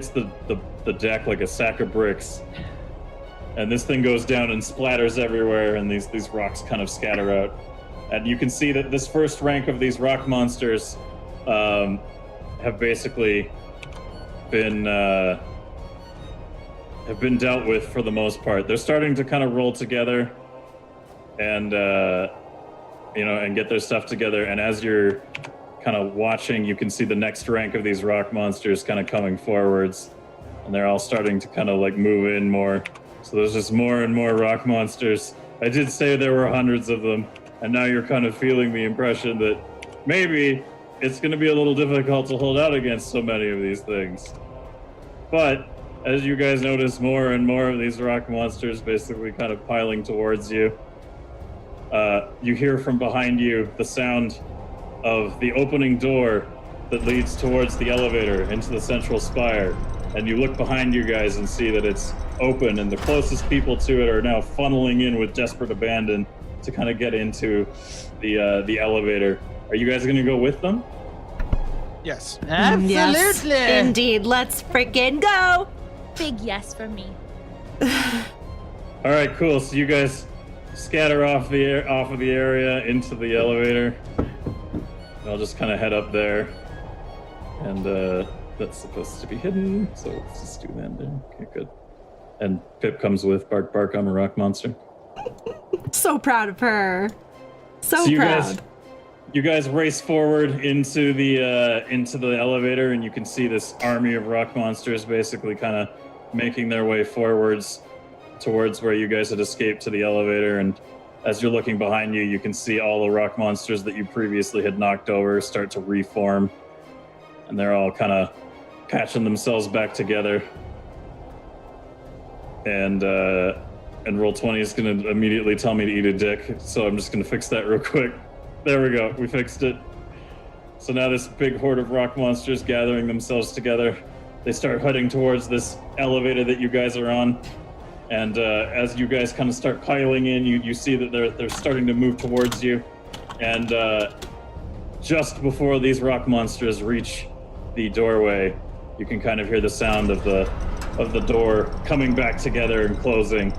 Speaker 4: the deck like a sack of bricks, and this thing goes down and splatters everywhere, and these rocks kind of scatter out, and you can see that this first rank of these rock monsters have basically been dealt with for the most part. They're starting to kind of roll together and and get their stuff together, and as you're kind of watching, you can see the next rank of these rock monsters kind of coming forwards, and they're all starting to kind of like move in more. So there's just more and more rock monsters. I did say there were hundreds of them, and now you're kind of feeling the impression that maybe it's going to be a little difficult to hold out against so many of these things. But as you guys notice more and more of these rock monsters basically kind of piling towards you, you hear from behind you the sound of the opening door that leads towards the elevator into the central spire. And you look behind you guys and see that it's open, and the closest people to it are now funneling in with desperate abandon to kind of get into the elevator. Are you guys going to go with them?
Speaker 2: Yes.
Speaker 5: Absolutely.
Speaker 1: Yes, indeed. Let's freaking go.
Speaker 3: Big yes from me.
Speaker 4: All right, cool. So you guys scatter off of the area into the elevator. I'll just kind of head up there, and that's supposed to be hidden. So let's just do that there. Okay, good. And Pip comes with bark, bark. I'm a rock monster.
Speaker 1: So proud of her. So proud.
Speaker 4: You guys race forward into the elevator, and you can see this army of rock monsters basically kind of making their way forwards towards where you guys had escaped to the elevator. And as you're looking behind you, you can see all the rock monsters that you previously had knocked over start to reform, and they're all kind of patching themselves back together. And Roll20 is going to immediately tell me to eat a dick, so I'm just going to fix that real quick. There we go. We fixed it. So now this big horde of rock monsters gathering themselves together. They start heading towards this elevator that you guys are on. And as you guys kind of start piling in, you see that they're starting to move towards you. And just before these rock monsters reach the doorway, you can kind of hear the sound of the door coming back together and closing.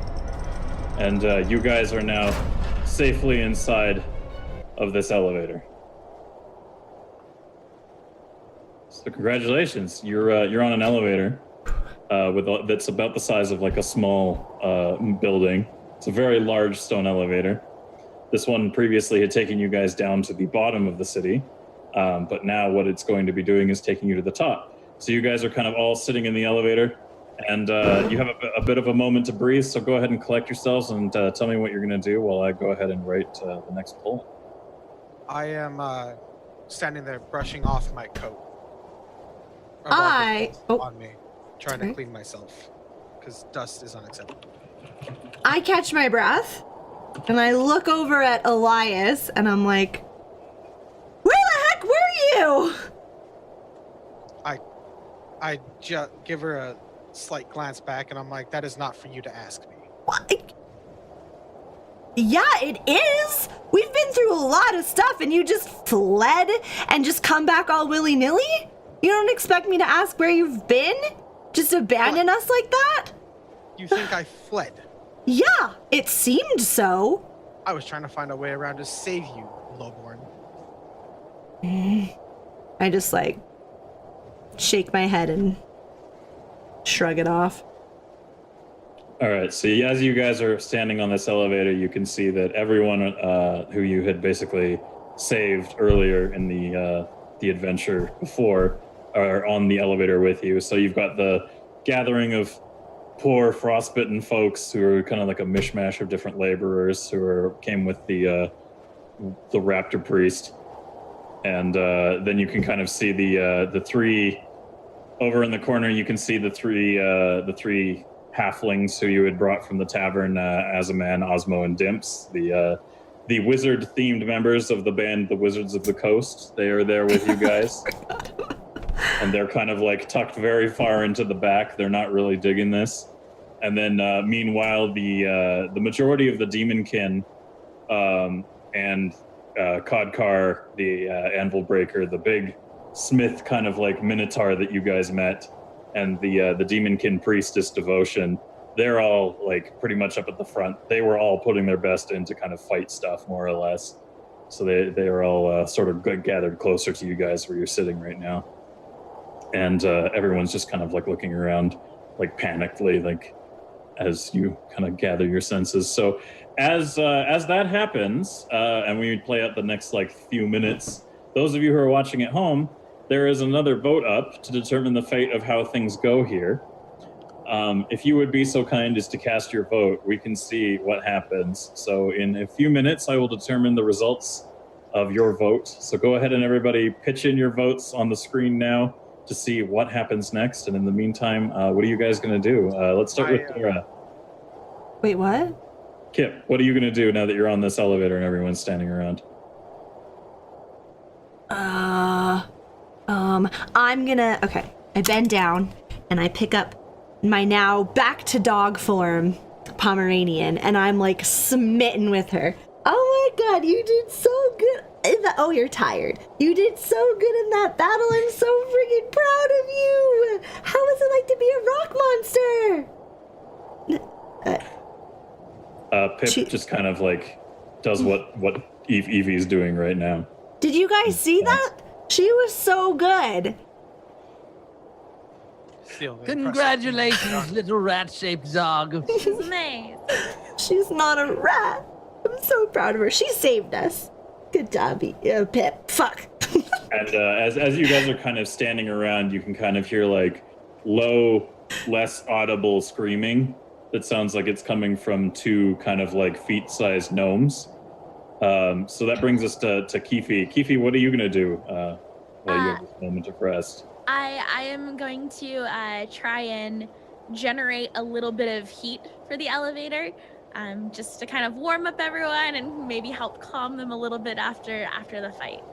Speaker 4: And you guys are now safely inside of this elevator. So congratulations, you're on an elevator that's about the size of like a small building. It's a very large stone elevator. This one previously had taken you guys down to the bottom of the city, but now what it's going to be doing is taking you to the top. So you guys are kind of all sitting in the elevator, and you have a bit of a moment to breathe, so go ahead and collect yourselves and tell me what you're going to do while I go ahead and write the next poll.
Speaker 2: I am standing there brushing off my coat. On me, trying to clean myself, because dust is unacceptable.
Speaker 1: I catch my breath, and I look over at Elias, and I'm like, where the heck were you?
Speaker 2: I just give her a slight glance back, and I'm like, that is not for you to ask me.
Speaker 1: What? Yeah, it is. We've been through a lot of stuff, and you just fled and just come back all willy-nilly? You don't expect me to ask where you've been? Just abandon us like that?
Speaker 2: You think I fled?
Speaker 1: Yeah, it seemed so.
Speaker 2: I was trying to find a way around to save you, Lowborn.
Speaker 1: I just shake my head and shrug it off.
Speaker 4: All right, so as you guys are standing on this elevator, you can see that everyone who you had basically saved earlier in the the adventure before are on the elevator with you. So you've got the gathering of poor frostbitten folks who are kind of like a mishmash of different laborers who came with the raptor priest, and then you can kind of see the three over in the corner. You can see the three halflings who you had brought from the tavern, Azaman, Osmo, and Dimps, the wizard-themed members of the band, the Wizards of the Coast. They are there with you guys. And they're kind of like tucked very far into the back. They're not really digging this. And then meanwhile, the majority of the Demonkin and Kodkar, the Anvil Breaker, the big smith kind of like minotaur that you guys met, and the Demonkin Priestess Devotion, they're all like pretty much up at the front. They were all putting their best in to kind of fight stuff, more or less. So they are all sort of gathered closer to you guys where you're sitting right now. And everyone's just kind of like looking around, like panickedly, like as you kind of gather your senses. So as that happens, and we play out the next like few minutes, those of you who are watching at home, there is another vote up to determine the fate of how things go here. If you would be so kind as to cast your vote, we can see what happens. So in a few minutes, I will determine the results of your vote. So go ahead and everybody pitch in your votes on the screen now to see what happens next. And in the meantime, what are you guys going to do? Let's start with Dora.
Speaker 1: Wait, what?
Speaker 4: Kip, what are you going to do now that you're on this elevator and everyone's standing around?
Speaker 1: Okay, I bend down and I pick up my now back to dog form Pomeranian, and I'm like smitten with her. Oh my god, you did so good. Oh, you're tired. You did so good in that battle. I'm so freaking proud of you. How is it like to be a rock monster?
Speaker 4: Pip just kind of like does what Evie's doing right now.
Speaker 1: Did you guys see that? She was so good.
Speaker 5: Congratulations, little rat-shaped dog.
Speaker 3: She's nice.
Speaker 1: She's not a rat. I'm so proud of her. She saved us. Good job, Pip. Fuck.
Speaker 4: And as you guys are kind of standing around, you can kind of hear like low, less audible screaming that sounds like it's coming from two kind of like feet-sized gnomes. So that brings us to Keefe. Keefe, what are you going to do while you have this moment of rest?
Speaker 3: I am going to try and generate a little bit of heat for the elevator, just to kind of warm up everyone and maybe help calm them a little bit after the fight.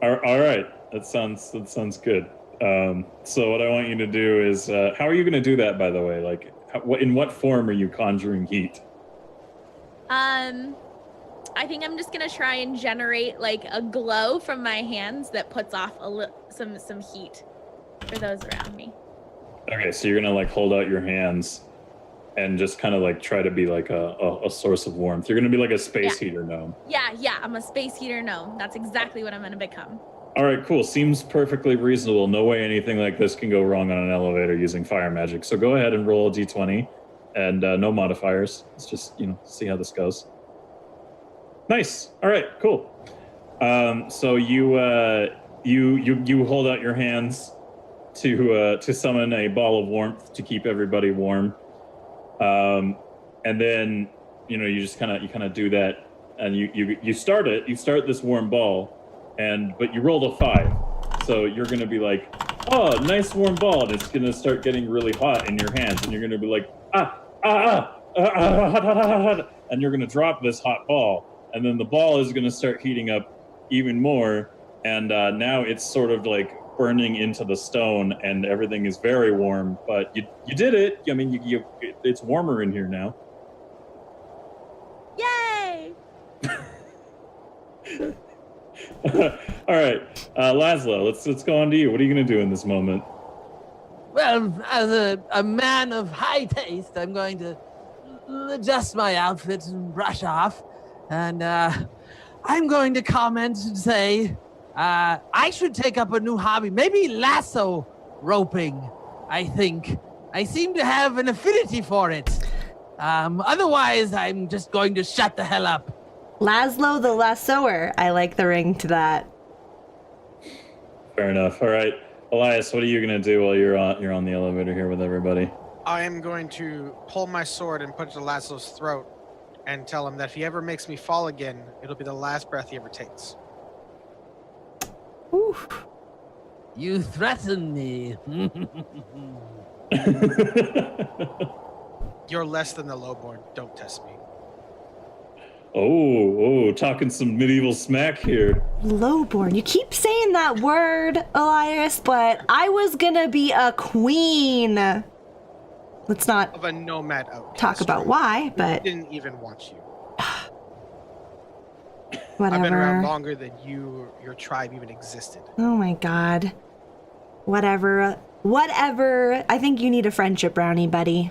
Speaker 4: All right, that sounds good. So what I want you to do is, how are you going to do that, by the way? Like, in what form are you conjuring heat?
Speaker 3: I think I'm just gonna try and generate like a glow from my hands that puts off some heat for those around me.
Speaker 4: Okay, so you're gonna like hold out your hands and just kind of like try to be like a source of warmth. You're gonna be like a space heater gnome.
Speaker 3: Yeah, I'm a space heater gnome. That's exactly what I'm gonna become.
Speaker 4: All right, cool. Seems perfectly reasonable. No way anything like this can go wrong on an elevator using fire magic. So go ahead and roll a d20, and no modifiers. Let's just see how this goes. Nice. All right. Cool. So you hold out your hands to summon a ball of warmth to keep everybody warm, and then you just kind of do that, and you start it. You start this warm ball, but you rolled a 5, so you're gonna be like, oh, nice warm ball, and it's gonna start getting really hot in your hands, and you're gonna be like, and you're gonna drop this hot ball. And then the ball is going to start heating up even more, and now it's sort of like burning into the stone, and everything is very warm. But you did it. I mean, it's warmer in here now.
Speaker 3: Yay!
Speaker 4: All right, Laszlo, let's go on to you. What are you going to do in this moment?
Speaker 5: Well, as a man of high taste, I'm going to adjust my outfit and brush off. And I'm going to comment and say I should take up a new hobby, maybe lasso roping, I think. I seem to have an affinity for it. Otherwise, I'm just going to shut the hell up.
Speaker 1: Laszlo the lassoer. I like the ring to that.
Speaker 4: Fair enough. All right, Elias, what are you gonna do while you're on the elevator here with everybody?
Speaker 2: I am going to pull my sword and put it to Laszlo's throat and tell him that if he ever makes me fall again, it'll be the last breath he ever takes.
Speaker 1: Oof.
Speaker 5: You threaten me.
Speaker 2: You're less than the lowborn. Don't test me.
Speaker 4: Oh, talking some medieval smack here.
Speaker 1: Lowborn. You keep saying that word, Elias, but I was gonna be a queen. Let's not
Speaker 2: Of a nomad outcast.
Speaker 1: talk about why, but
Speaker 2: Didn't even want you.
Speaker 1: whatever.
Speaker 2: I've been around longer than your tribe even existed.
Speaker 1: Oh my god. Whatever. I think you need a friendship brownie, buddy.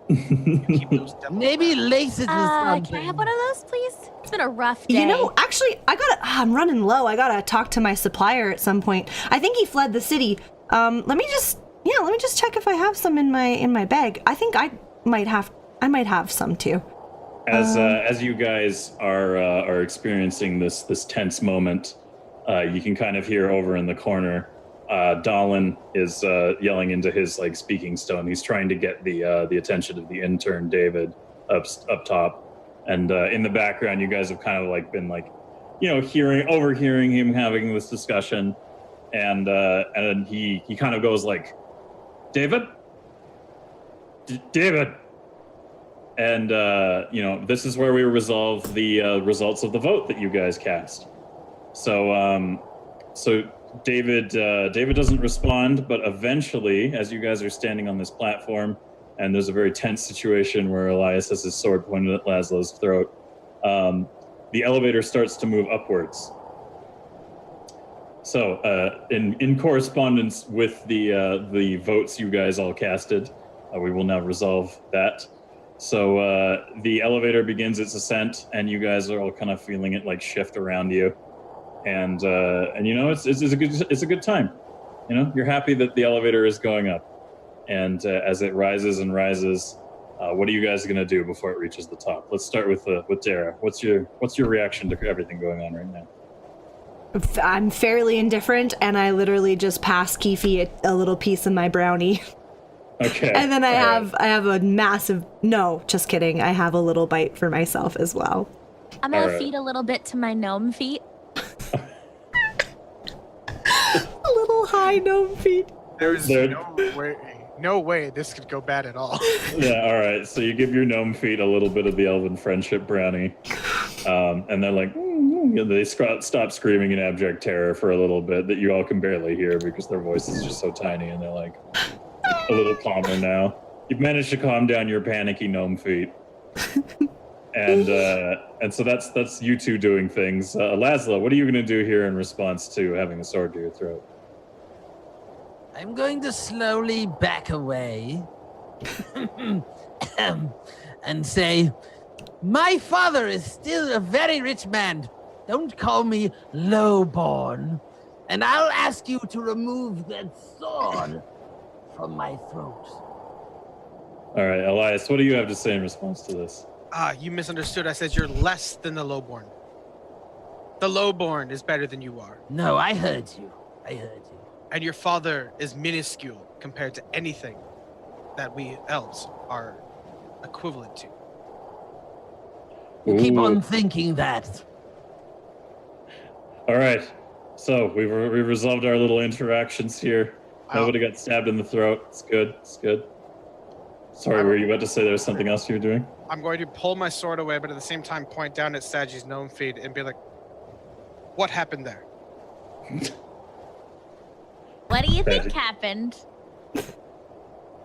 Speaker 2: Keep those devil
Speaker 5: Maybe
Speaker 2: around.
Speaker 5: lace it with something.
Speaker 3: Can I have one of those, please? It's been a rough day.
Speaker 1: You know, actually, I'm running low. I gotta talk to my supplier at some point. I think he fled the city. Let me just check if I have some in my bag. I think I might have some too.
Speaker 4: As you guys are experiencing this tense moment, you can kind of hear over in the corner, Dallin is yelling into his speaking stone. He's trying to get the attention of the intern David up top, and in the background, you guys have kind of been overhearing him having this discussion, and he kind of goes like, David. And, this is where we resolve the results of the vote that you guys cast. So David doesn't respond, but eventually, as you guys are standing on this platform, and there's a very tense situation where Elias has his sword pointed at Laszlo's throat, the elevator starts to move upwards. So, in correspondence with the votes you guys all casted, we will now resolve that. So the elevator begins its ascent, and you guys are all kind of feeling it shift around you, and it's a good time. You're happy that the elevator is going up, and as it rises and rises, what are you guys going to do before it reaches the top? Let's start with Dara. What's your reaction to everything going on right now?
Speaker 1: I'm fairly indifferent, and I literally just pass Keefe a little piece of my brownie.
Speaker 4: Okay.
Speaker 1: And then I have a massive, no, just kidding. I have a little bite for myself as well.
Speaker 3: I'm gonna feed a little bit to my gnome feet.
Speaker 1: A little high gnome feet.
Speaker 2: There's no way this could go bad at all.
Speaker 4: Yeah, all right. So you give your gnome feet a little bit of the elven friendship brownie. And they're like, they stop screaming in abject terror for a little bit that you all can barely hear because their voices are just so tiny, and they're like a little calmer now. You've managed to calm down your panicky gnome feet. And so that's you two doing things. Laszlo, what are you going to do here in response to having a sword to your throat?
Speaker 5: I'm going to slowly back away and say, my father is still a very rich man. Don't call me lowborn. And I'll ask you to remove that sword from my throat.
Speaker 4: All right, Elias, what do you have to say in response to this?
Speaker 2: You misunderstood. I said you're less than the lowborn. The lowborn is better than you are.
Speaker 5: No, I heard you.
Speaker 2: And your father is minuscule compared to anything that we elves are equivalent to.
Speaker 5: You keep
Speaker 4: Ooh.
Speaker 5: on thinking that.
Speaker 4: All right, so we resolved our little interactions here. Nobody got stabbed in the throat. It's good. Sorry, were you about to say there was something else you were doing?
Speaker 2: I'm going to pull my sword away, but at the same time point down at Saji's gnome feet and be like, what happened there?
Speaker 3: What do you think
Speaker 4: Tragic.
Speaker 3: happened?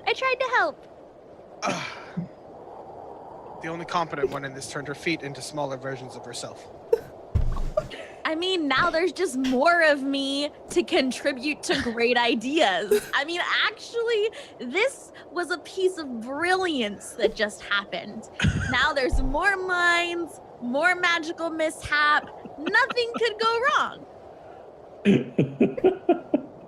Speaker 3: I tried to help.
Speaker 2: The only competent one in this turned her feet into smaller versions of herself.
Speaker 3: I mean, now there's just more of me to contribute to great ideas. I mean, actually, this was a piece of brilliance that just happened. Now there's more minds, more magical mishap. Nothing could go wrong.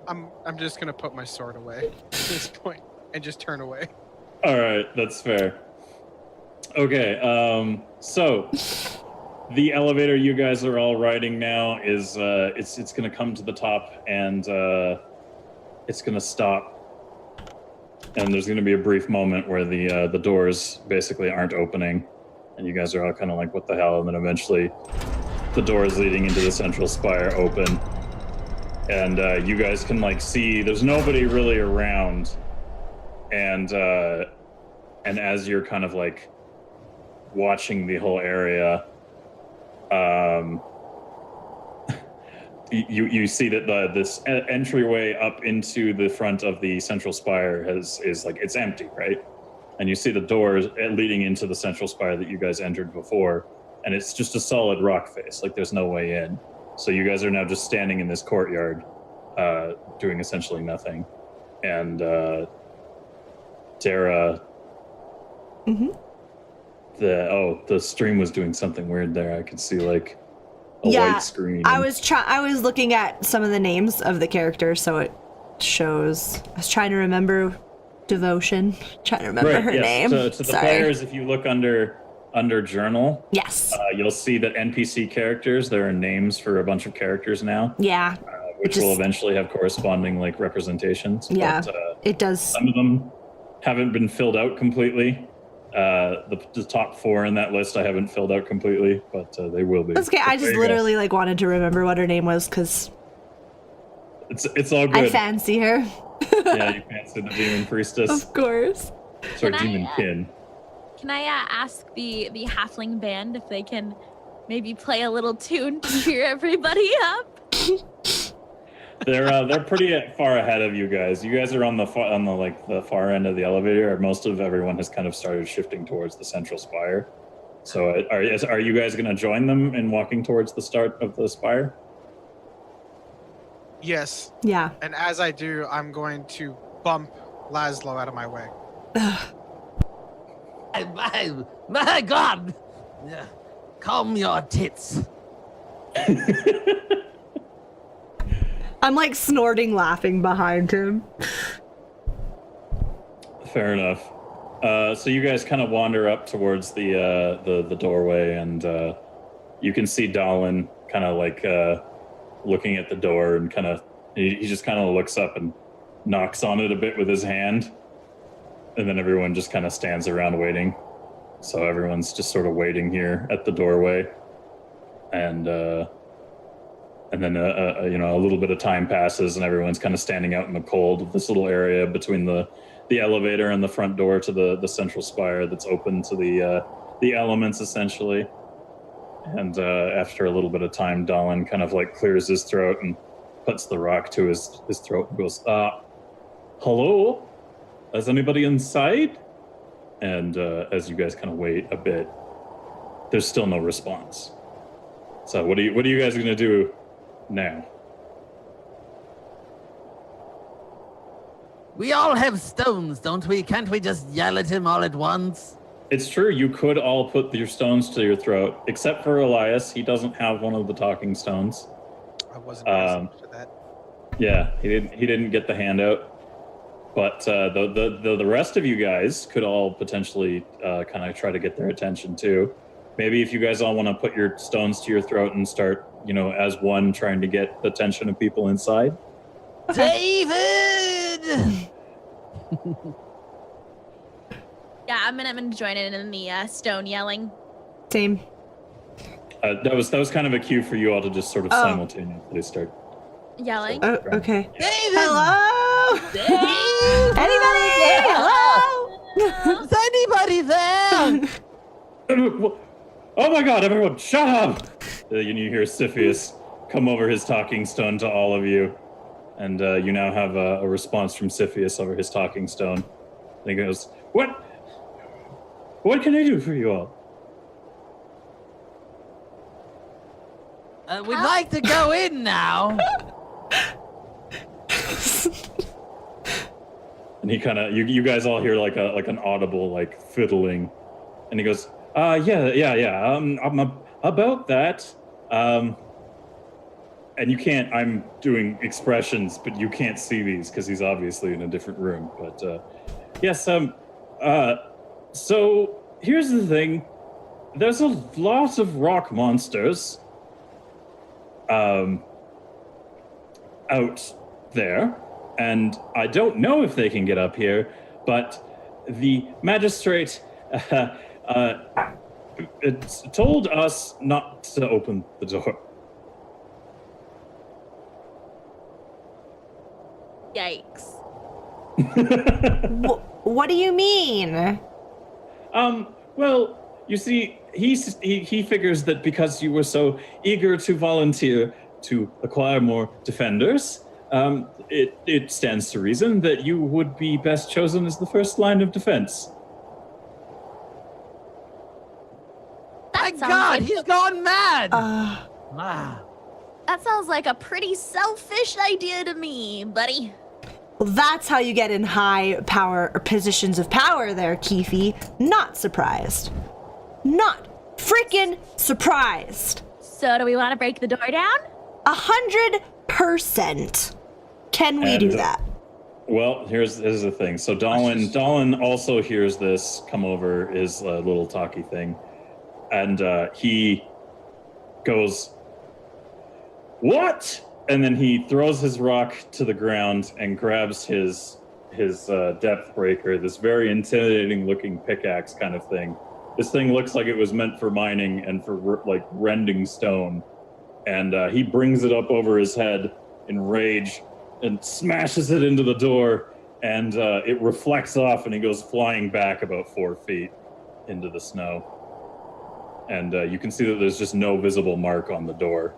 Speaker 2: I'm just gonna put my sword away at this point and just turn away.
Speaker 4: All right, that's fair. Okay, so The elevator you guys are all riding now is it's going to come to the top and it's going to stop. And there's going to be a brief moment where the doors basically aren't opening, and you guys are all kind of like, "What the hell?" And then eventually, the doors leading into the central spire open, and you guys can like see there's nobody really around, and as you're kind of like watching the whole area, you see that this entryway up into the front of the central spire is like it's empty, right? And you see the doors leading into the central spire that you guys entered before, and it's just a solid rock face, like there's no way in. So you guys are now just standing in this courtyard, doing essentially nothing. And Dara, the stream was doing something weird there. I could see like a white screen.
Speaker 1: I was looking at some of the names of the characters, so it shows. I was trying to remember Devotion, trying to remember her name.
Speaker 4: So to the players, if you look under journal,
Speaker 1: yes,
Speaker 4: you'll see that NPC characters, there are names for a bunch of characters now.
Speaker 1: Yeah.
Speaker 4: Which will eventually have corresponding like representations.
Speaker 1: Yeah,
Speaker 4: but,
Speaker 1: it does.
Speaker 4: Some of them haven't been filled out completely. The top 4 in that list I haven't filled out completely, but they will be.
Speaker 1: That's okay. I just literally like wanted to remember what her name was because
Speaker 4: it's all good.
Speaker 1: I fancy her.
Speaker 4: Yeah, you fancy the demon priestess.
Speaker 1: Of course.
Speaker 4: Sorry, demon kin.
Speaker 3: Can I ask the halfling band if they can maybe play a little tune to cheer everybody up?
Speaker 4: They're pretty far ahead of you guys. You guys are on the far end of the elevator. Most of everyone has kind of started shifting towards the central spire. So are you guys going to join them in walking towards the start of the spire?
Speaker 2: Yes.
Speaker 1: Yeah.
Speaker 2: And as I do, I'm going to bump Laszlo out of my way.
Speaker 5: My God! Calm your tits.
Speaker 1: I'm like snorting laughing behind him.
Speaker 4: Fair enough. So you guys kind of wander up towards the doorway, and you can see Dallin kind of like looking at the door, and kind of he just kind of looks up and knocks on it a bit with his hand, and then everyone just kind of stands around waiting. So everyone's just sort of waiting here at the doorway, and then a little bit of time passes, and everyone's kind of standing out in the cold of this little area between the elevator and the front door to the central spire that's open to the elements essentially. And after a little bit of time, Dallin kind of like clears his throat and puts the rock to his throat and goes, "Hello? Is anybody inside?" And as you guys kind of wait a bit, there's still no response. So what are you guys gonna do now?
Speaker 5: We all have stones, don't we? Can't we just yell at him all at once?
Speaker 4: It's true, you could all put your stones to your throat, except for Elias. He doesn't have one of the talking stones.
Speaker 2: I wasn't present for that.
Speaker 4: Yeah, he didn't get the handout. But the rest of you guys could all potentially kind of try to get their attention too. Maybe if you guys all want to put your stones to your throat and start, as one trying to get the attention of people inside.
Speaker 5: David!
Speaker 3: Yeah, I'm gonna join in the stone yelling.
Speaker 1: Same.
Speaker 4: That was kind of a cue for you all to just sort of simultaneously start
Speaker 3: Yelling.
Speaker 1: Oh, okay.
Speaker 5: David!
Speaker 1: Hello?
Speaker 5: David!
Speaker 1: Anybody? Hello?
Speaker 5: Is anybody there?
Speaker 4: Oh my God! Everyone, shut up! You hear Siphius come over his talking stone to all of you, and you now have a response from Siphius over his talking stone. And he goes, What can I do for you all?"
Speaker 5: We'd like to go in now.
Speaker 4: And he kind of, you guys all hear like an audible like fiddling, and he goes, yeah. I'm about that. And you can't. I'm doing expressions, but you can't see these because he's obviously in a different room. But yes, so here's the thing. there's a lot of rock monsters out there, and I don't know if they can get up here, but the magistrate it's told us not to open the door.
Speaker 3: Yikes.
Speaker 1: What do you mean?
Speaker 4: Well, you see, he figures that because you were so eager to volunteer to acquire more defenders, it stands to reason that you would be best chosen as the first line of defense.
Speaker 5: My
Speaker 3: sounds
Speaker 5: God,
Speaker 3: like
Speaker 5: he's gone mad.
Speaker 3: That sounds like a pretty selfish idea to me, buddy.
Speaker 1: Well, that's how you get in high power or positions of power there, Keefe. Not surprised. Not freaking surprised.
Speaker 3: So do we want to break the door down?
Speaker 1: 100%. Can we do that?
Speaker 4: Well, here's the thing. So Dolan also hears this come over his little talkie thing, and he goes, "What?" And then he throws his rock to the ground and grabs his depth breaker, this very intimidating looking pickaxe kind of thing. This thing looks like it was meant for mining and for like rending stone. And he brings it up over his head in rage and smashes it into the door, and it reflects off and he goes flying back about 4 feet into the snow. And you can see that there's just no visible mark on the door.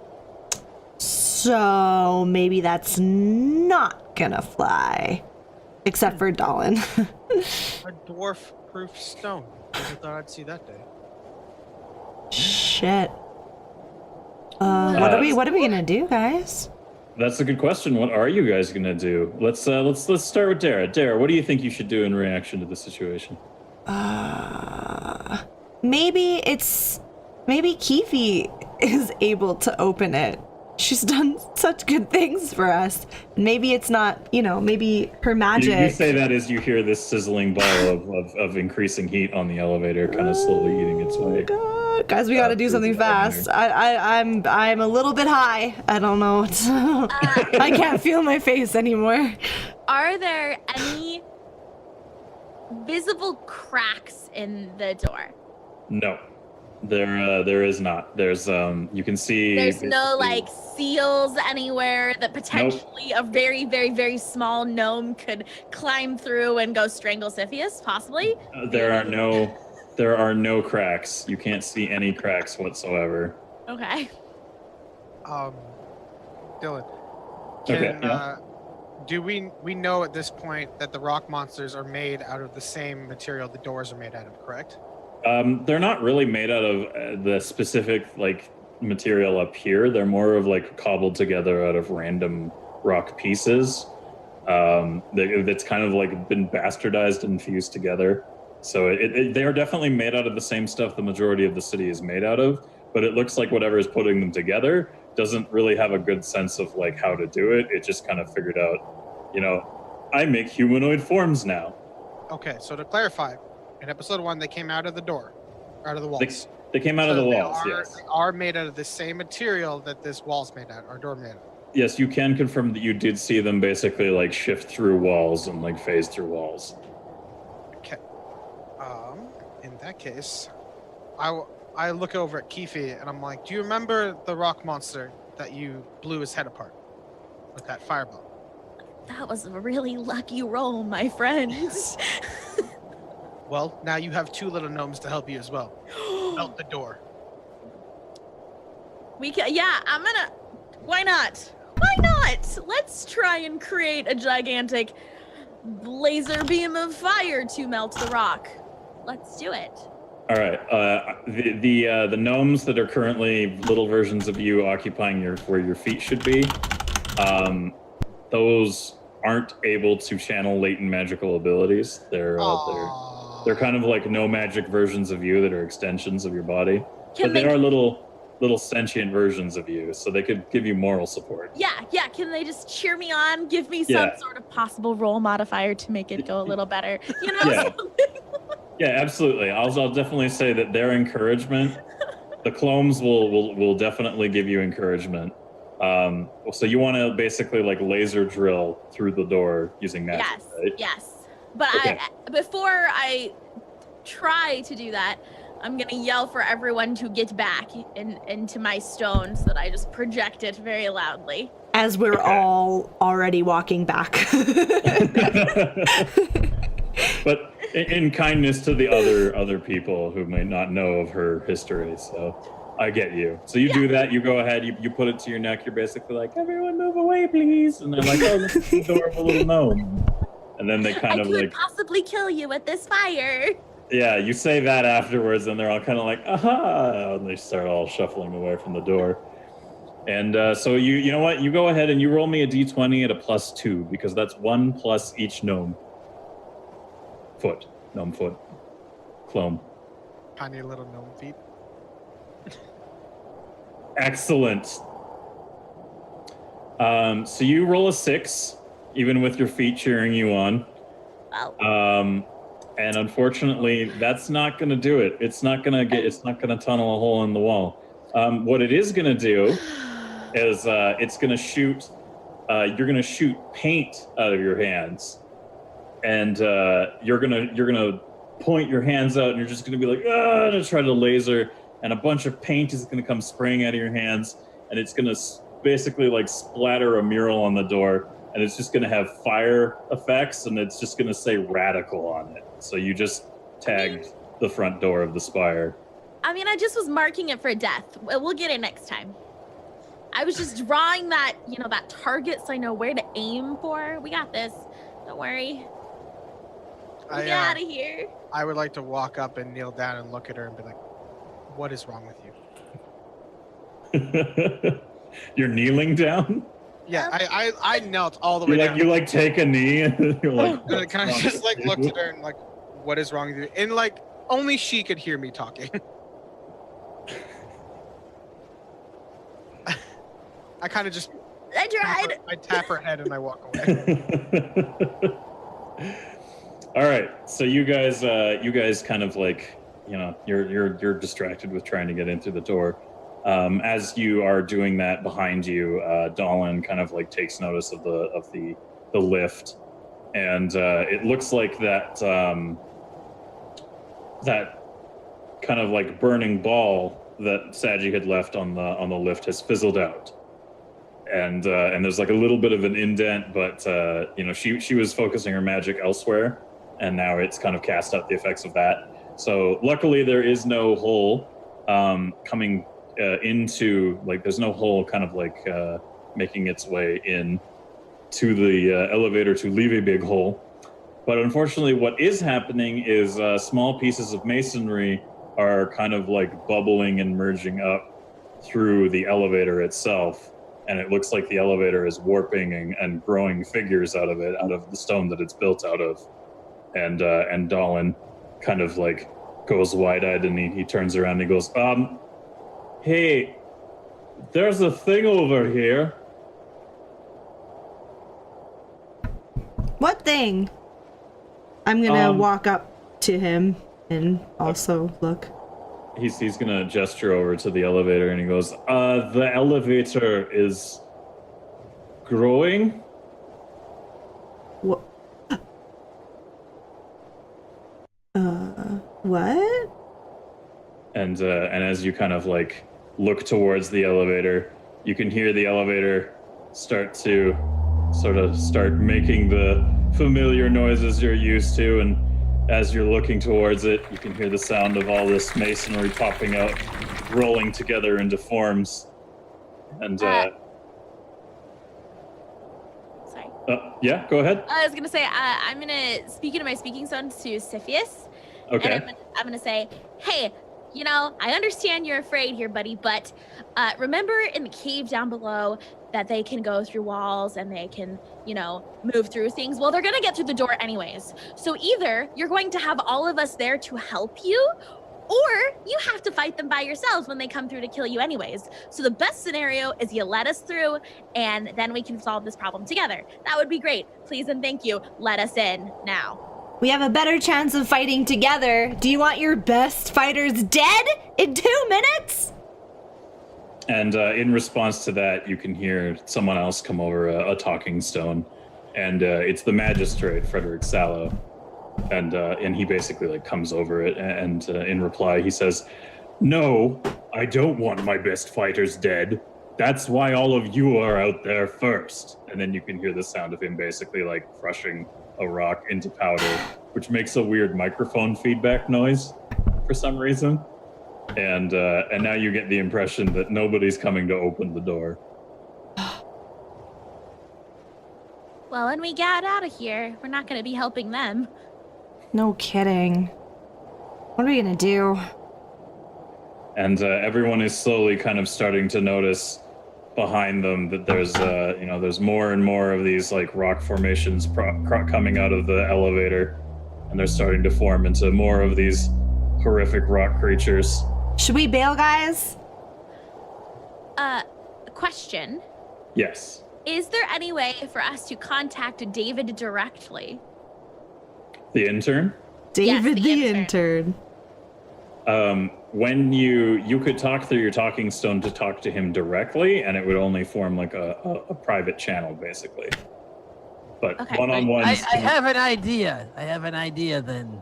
Speaker 1: So maybe that's not gonna fly. Except for Dolan.
Speaker 2: A dwarf-proof stone. Never thought I'd see that day.
Speaker 1: Shit. What are we gonna do, guys?
Speaker 4: That's a good question. What are you guys gonna do? Let's start with Dara. Dara, what do you think you should do in reaction to the situation?
Speaker 1: Maybe Keefe is able to open it. She's done such good things for us. Maybe it's not, maybe her magic.
Speaker 4: You say that as you hear this sizzling ball of increasing heat on the elevator kind of slowly eating its way.
Speaker 1: God. Guys, we gotta do something fast. I'm a little bit high. I don't know. I can't feel my face anymore.
Speaker 3: Are there any visible cracks in the door?
Speaker 4: No. There is not. There's you can see
Speaker 3: there's no like seals anywhere that potentially a very, very, very small gnome could climb through and go strangle Siphius, possibly.
Speaker 4: There are no cracks. You can't see any cracks whatsoever.
Speaker 3: Okay.
Speaker 2: Dylan, do we know at this point that the rock monsters are made out of the same material the doors are made out of, correct?
Speaker 4: They're not really made out of the specific material up here. They're more of cobbled together out of random rock pieces. That's kind of been bastardized and fused together. So they are definitely made out of the same stuff the majority of the city is made out of. But it looks like whatever is putting them together doesn't really have a good sense of how to do it. It just kind of figured out, I make humanoid forms now.
Speaker 2: Okay, so to clarify. In episode 1, they came out of the door, out of the walls.
Speaker 4: They came out of the walls, yes.
Speaker 2: They are made out of the same material that this wall's made out, or door made out.
Speaker 4: Yes, you can confirm that you did see them basically shift through walls and phase through walls.
Speaker 2: Okay. In that case, I look over at Keefe and I'm like, do you remember the rock monster that you blew his head apart with that fireball?
Speaker 3: That was a really lucky roll, my friends.
Speaker 2: Well, now you have 2 little gnomes to help you as well. Melt the door.
Speaker 3: Why not? Why not? Let's try and create a gigantic laser beam of fire to melt the rock. Let's do it.
Speaker 4: All right. The gnomes that are currently little versions of you occupying where your feet should be, those aren't able to channel latent magical abilities. They're kind of no magic versions of you that are extensions of your body. They are little sentient versions of you, so they could give you moral support.
Speaker 3: Yeah. Can they just cheer me on? Give me some sort of possible role modifier to make it go a little better.
Speaker 4: Yeah, absolutely. I'll definitely say that their encouragement, the clones will definitely give you encouragement. So you want to basically like laser drill through the door using magic,
Speaker 3: Yes,
Speaker 4: right?
Speaker 3: yes. But
Speaker 4: Okay.
Speaker 3: before I try to do that, I'm gonna yell for everyone to get back into my stone so that I just project it very loudly.
Speaker 1: As we're all already walking back.
Speaker 4: But in kindness to the other people who may not know of her history, so I get you. So you do that, you go ahead, you put it to your neck, you're basically like, everyone move away, please. And they're like, oh, this is the adorable little gnome. And then they kind
Speaker 3: I
Speaker 4: of
Speaker 3: could
Speaker 4: like,
Speaker 3: possibly kill you with this fire.
Speaker 4: yeah, you say that afterwards, and they're all kind of like, aha, and they start all shuffling away from the door. And so you know what? You go ahead and you roll me a d20 at a +2, because that's 1 plus each gnome foot. Clone.
Speaker 2: Tiny little gnome feet.
Speaker 4: Excellent. So you roll a 6, even with your feet cheering you on.
Speaker 3: Wow.
Speaker 4: And unfortunately, that's not going to do it. It's not going to tunnel a hole in the wall. What it is going to do is it's going to shoot. You're going to shoot paint out of your hands, and you're gonna point your hands out, and you're just going to be like, ah, and try to laser, and a bunch of paint is going to come spraying out of your hands, and it's going to basically like splatter a mural on the door, and it's just going to have fire effects, and it's just going to say radical on it. So you just tagged the front door of the spire.
Speaker 3: I mean, I just was marking it for death. We'll get it next time. I was just drawing that, that target so I know where to aim for. We got this. Don't worry. Get out of here.
Speaker 2: I would like to walk up and kneel down and look at her and be like, what is wrong with you?
Speaker 4: You're kneeling down?
Speaker 2: Yeah, I knelt all the way down.
Speaker 4: You like take a knee and you're like,
Speaker 2: and I kind of just like looked at her and like, what is wrong with you? And like only she could hear me talking. I kind of just
Speaker 3: I tried.
Speaker 2: I tap her head and I walk away.
Speaker 4: All right, so you guys kind of like, you're distracted with trying to get in through the door. As you are doing that, behind you, Dolan kind of like takes notice of the lift, and it looks like that that kind of like burning ball that Saji had left on the lift has fizzled out, and there's like a little bit of an indent, but she was focusing her magic elsewhere, and now it's kind of cast out the effects of that. So luckily there is no hole coming into, like, there's no hole kind of like making its way in to the elevator to leave a big hole. But unfortunately what is happening is small pieces of masonry are kind of like bubbling and merging up through the elevator itself, and it looks like the elevator is warping and growing figures out of the stone that it's built out of. And Dolan kind of like goes wide-eyed, and he turns around and he goes, hey, there's a thing over here.
Speaker 1: What thing? I'm gonna walk up to him and also look.
Speaker 4: He's gonna gesture over to the elevator, and he goes, the elevator is growing.
Speaker 1: What? What?
Speaker 4: And as you kind of like look towards the elevator, you can hear the elevator start making the familiar noises you're used to, and as you're looking towards it, you can hear the sound of all this masonry popping out, rolling together into forms. And
Speaker 3: sorry.
Speaker 4: yeah, go ahead.
Speaker 3: I was gonna say I'm gonna speak into my speaking stone to Siphius.
Speaker 4: Okay.
Speaker 3: And I'm gonna say, hey, I understand you're afraid here, buddy, but remember in the cave down below that they can go through walls and they can, move through things? Well, they're gonna get through the door anyways. So either you're going to have all of us there to help you, or you have to fight them by yourselves when they come through to kill you anyways. So the best scenario is you let us through, and then we can solve this problem together. That would be great. Please and thank you. Let us in now.
Speaker 1: we have a better chance of fighting together. Do you want your best fighters dead in 2 minutes?
Speaker 4: And in response to that, you can hear someone else come over a talking stone, and it's the magistrate, Frederick Sallow. And he basically like comes over it, and in reply, he says, "No, I don't want my best fighters dead. That's why all of you are out there first." And then you can hear the sound of him basically like crushing a rock into powder, which makes a weird microphone feedback noise for some reason. And now you get the impression that nobody's coming to open the door.
Speaker 3: Well, when we get out of here, we're not going to be helping them.
Speaker 1: No kidding. What are we gonna do?
Speaker 4: And everyone is slowly kind of starting to notice behind them that there's more and more of these like rock formations coming out of the elevator, and they're starting to form into more of these horrific rock creatures.
Speaker 1: Should we bail, guys?
Speaker 3: Question.
Speaker 4: Yes.
Speaker 3: Is there any way for us to contact David directly?
Speaker 4: The intern?
Speaker 1: David
Speaker 3: Yes,
Speaker 1: the intern.
Speaker 4: When you could talk through your talking stone to talk to him directly, and it would only form like a private channel, basically. But
Speaker 3: Okay.
Speaker 4: one-on-ones.
Speaker 5: I have an idea. Then.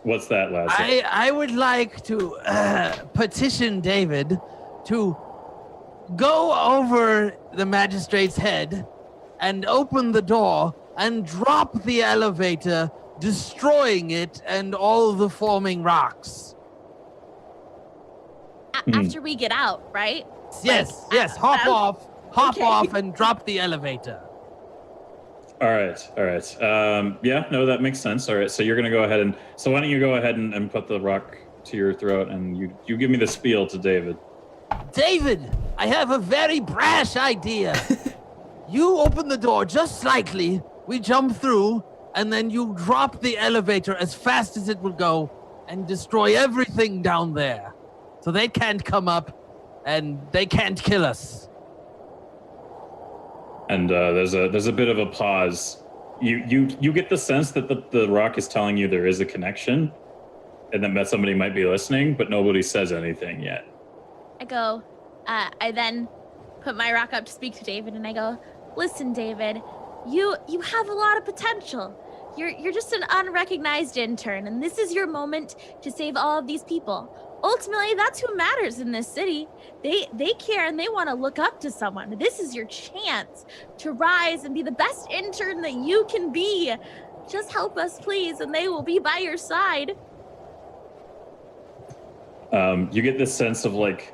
Speaker 4: What's that, Lazarus?
Speaker 5: I would like to petition David to go over the magistrate's head and open the door and drop the elevator, destroying it and all the forming rocks.
Speaker 3: After we get out, right?
Speaker 5: Yes,
Speaker 3: Like,
Speaker 5: hop
Speaker 3: okay.
Speaker 5: off and drop the elevator.
Speaker 4: All right. Yeah, no, that makes sense. All right, so you're going to go ahead and... So why don't you go ahead and put the rock to your throat, and you give me the spiel to David.
Speaker 5: David, I have a very brash idea. You open the door just slightly, we jump through, and then you drop the elevator as fast as it will go and destroy everything down there. So they can't come up and they can't kill us.
Speaker 4: And there's a bit of a pause. You get the sense that the rock is telling you there is a connection, and that somebody might be listening, but nobody says anything yet.
Speaker 3: I go, I then put my rock up to speak to David, and I go, "Listen, David, you have a lot of potential. You're just an unrecognized intern, and this is your moment to save all of these people. Ultimately, that's who matters in this city. They care and they want to look up to someone. This is your chance to rise and be the best intern that you can be. Just help us, please, and they will be by your side."
Speaker 4: You get this sense of like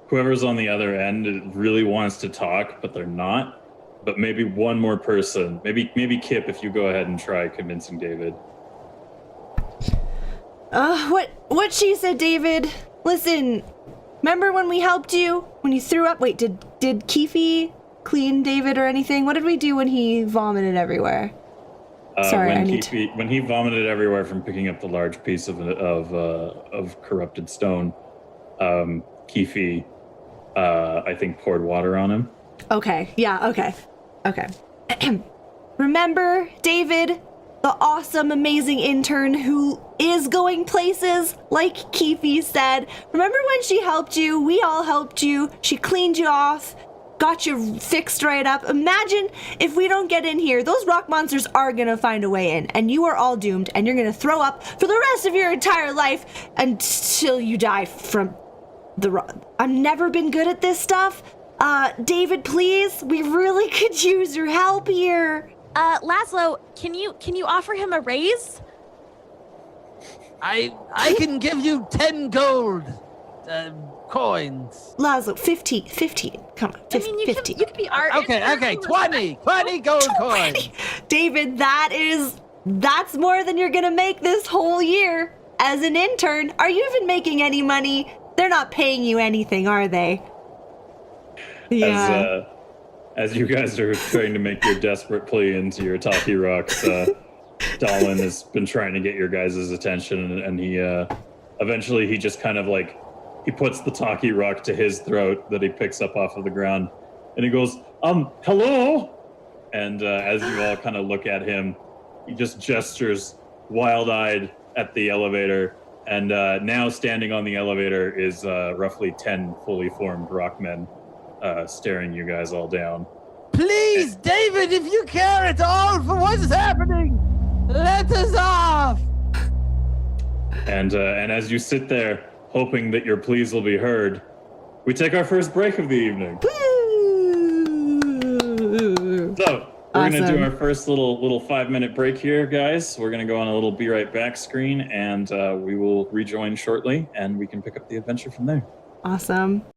Speaker 4: whoever's on the other end really wants to talk, but they're not. But maybe one more person, maybe Kip, if you go ahead and try convincing David.
Speaker 1: What she said, David? Listen, remember when we helped you? When you threw up? Wait, did Keefe clean David or anything? What did we do when he vomited everywhere? Sorry,
Speaker 4: when he vomited everywhere from picking up the large piece of corrupted stone, Keefe, I think, poured water on him.
Speaker 1: Okay, yeah, okay. Remember, David, the awesome, amazing intern who is going places, like Keefe said. Remember when she helped you? We all helped you. She cleaned you off, got you fixed right up. Imagine if we don't get in here, those rock monsters are gonna find a way in, and you are all doomed, and you're gonna throw up for the rest of your entire life until you die from the rock. I've never been good at this stuff. David, please, we really could use your help here.
Speaker 3: Laszlo, can you offer him a raise?
Speaker 5: I can give you 10 gold coins.
Speaker 1: Laszlo, 15. Come on, 15.
Speaker 3: I mean, you can be our
Speaker 5: Okay, 20 gold coins.
Speaker 1: David, that's more than you're gonna make this whole year as an intern. Are you even making any money? They're not paying you anything, are they? Yeah.
Speaker 4: As you guys are trying to make your desperate plea into your talkie rocks, Dolan has been trying to get your guys' attention, and he eventually he just kind of like he puts the talkie rock to his throat that he picks up off of the ground, and he goes, hello. And as you all kind of look at him, he just gestures wild-eyed at the elevator, and now standing on the elevator is roughly 10 fully formed rockmen staring you guys all down.
Speaker 5: Please, David, if you care at all for what is happening, let us off.
Speaker 4: And as you sit there, hoping that your pleas will be heard, we take our first break of the evening. So we're gonna do our first little 5-minute break here, guys. We're gonna go on a little Be Right Back screen, and we will rejoin shortly, and we can pick up the adventure from there.
Speaker 1: Awesome.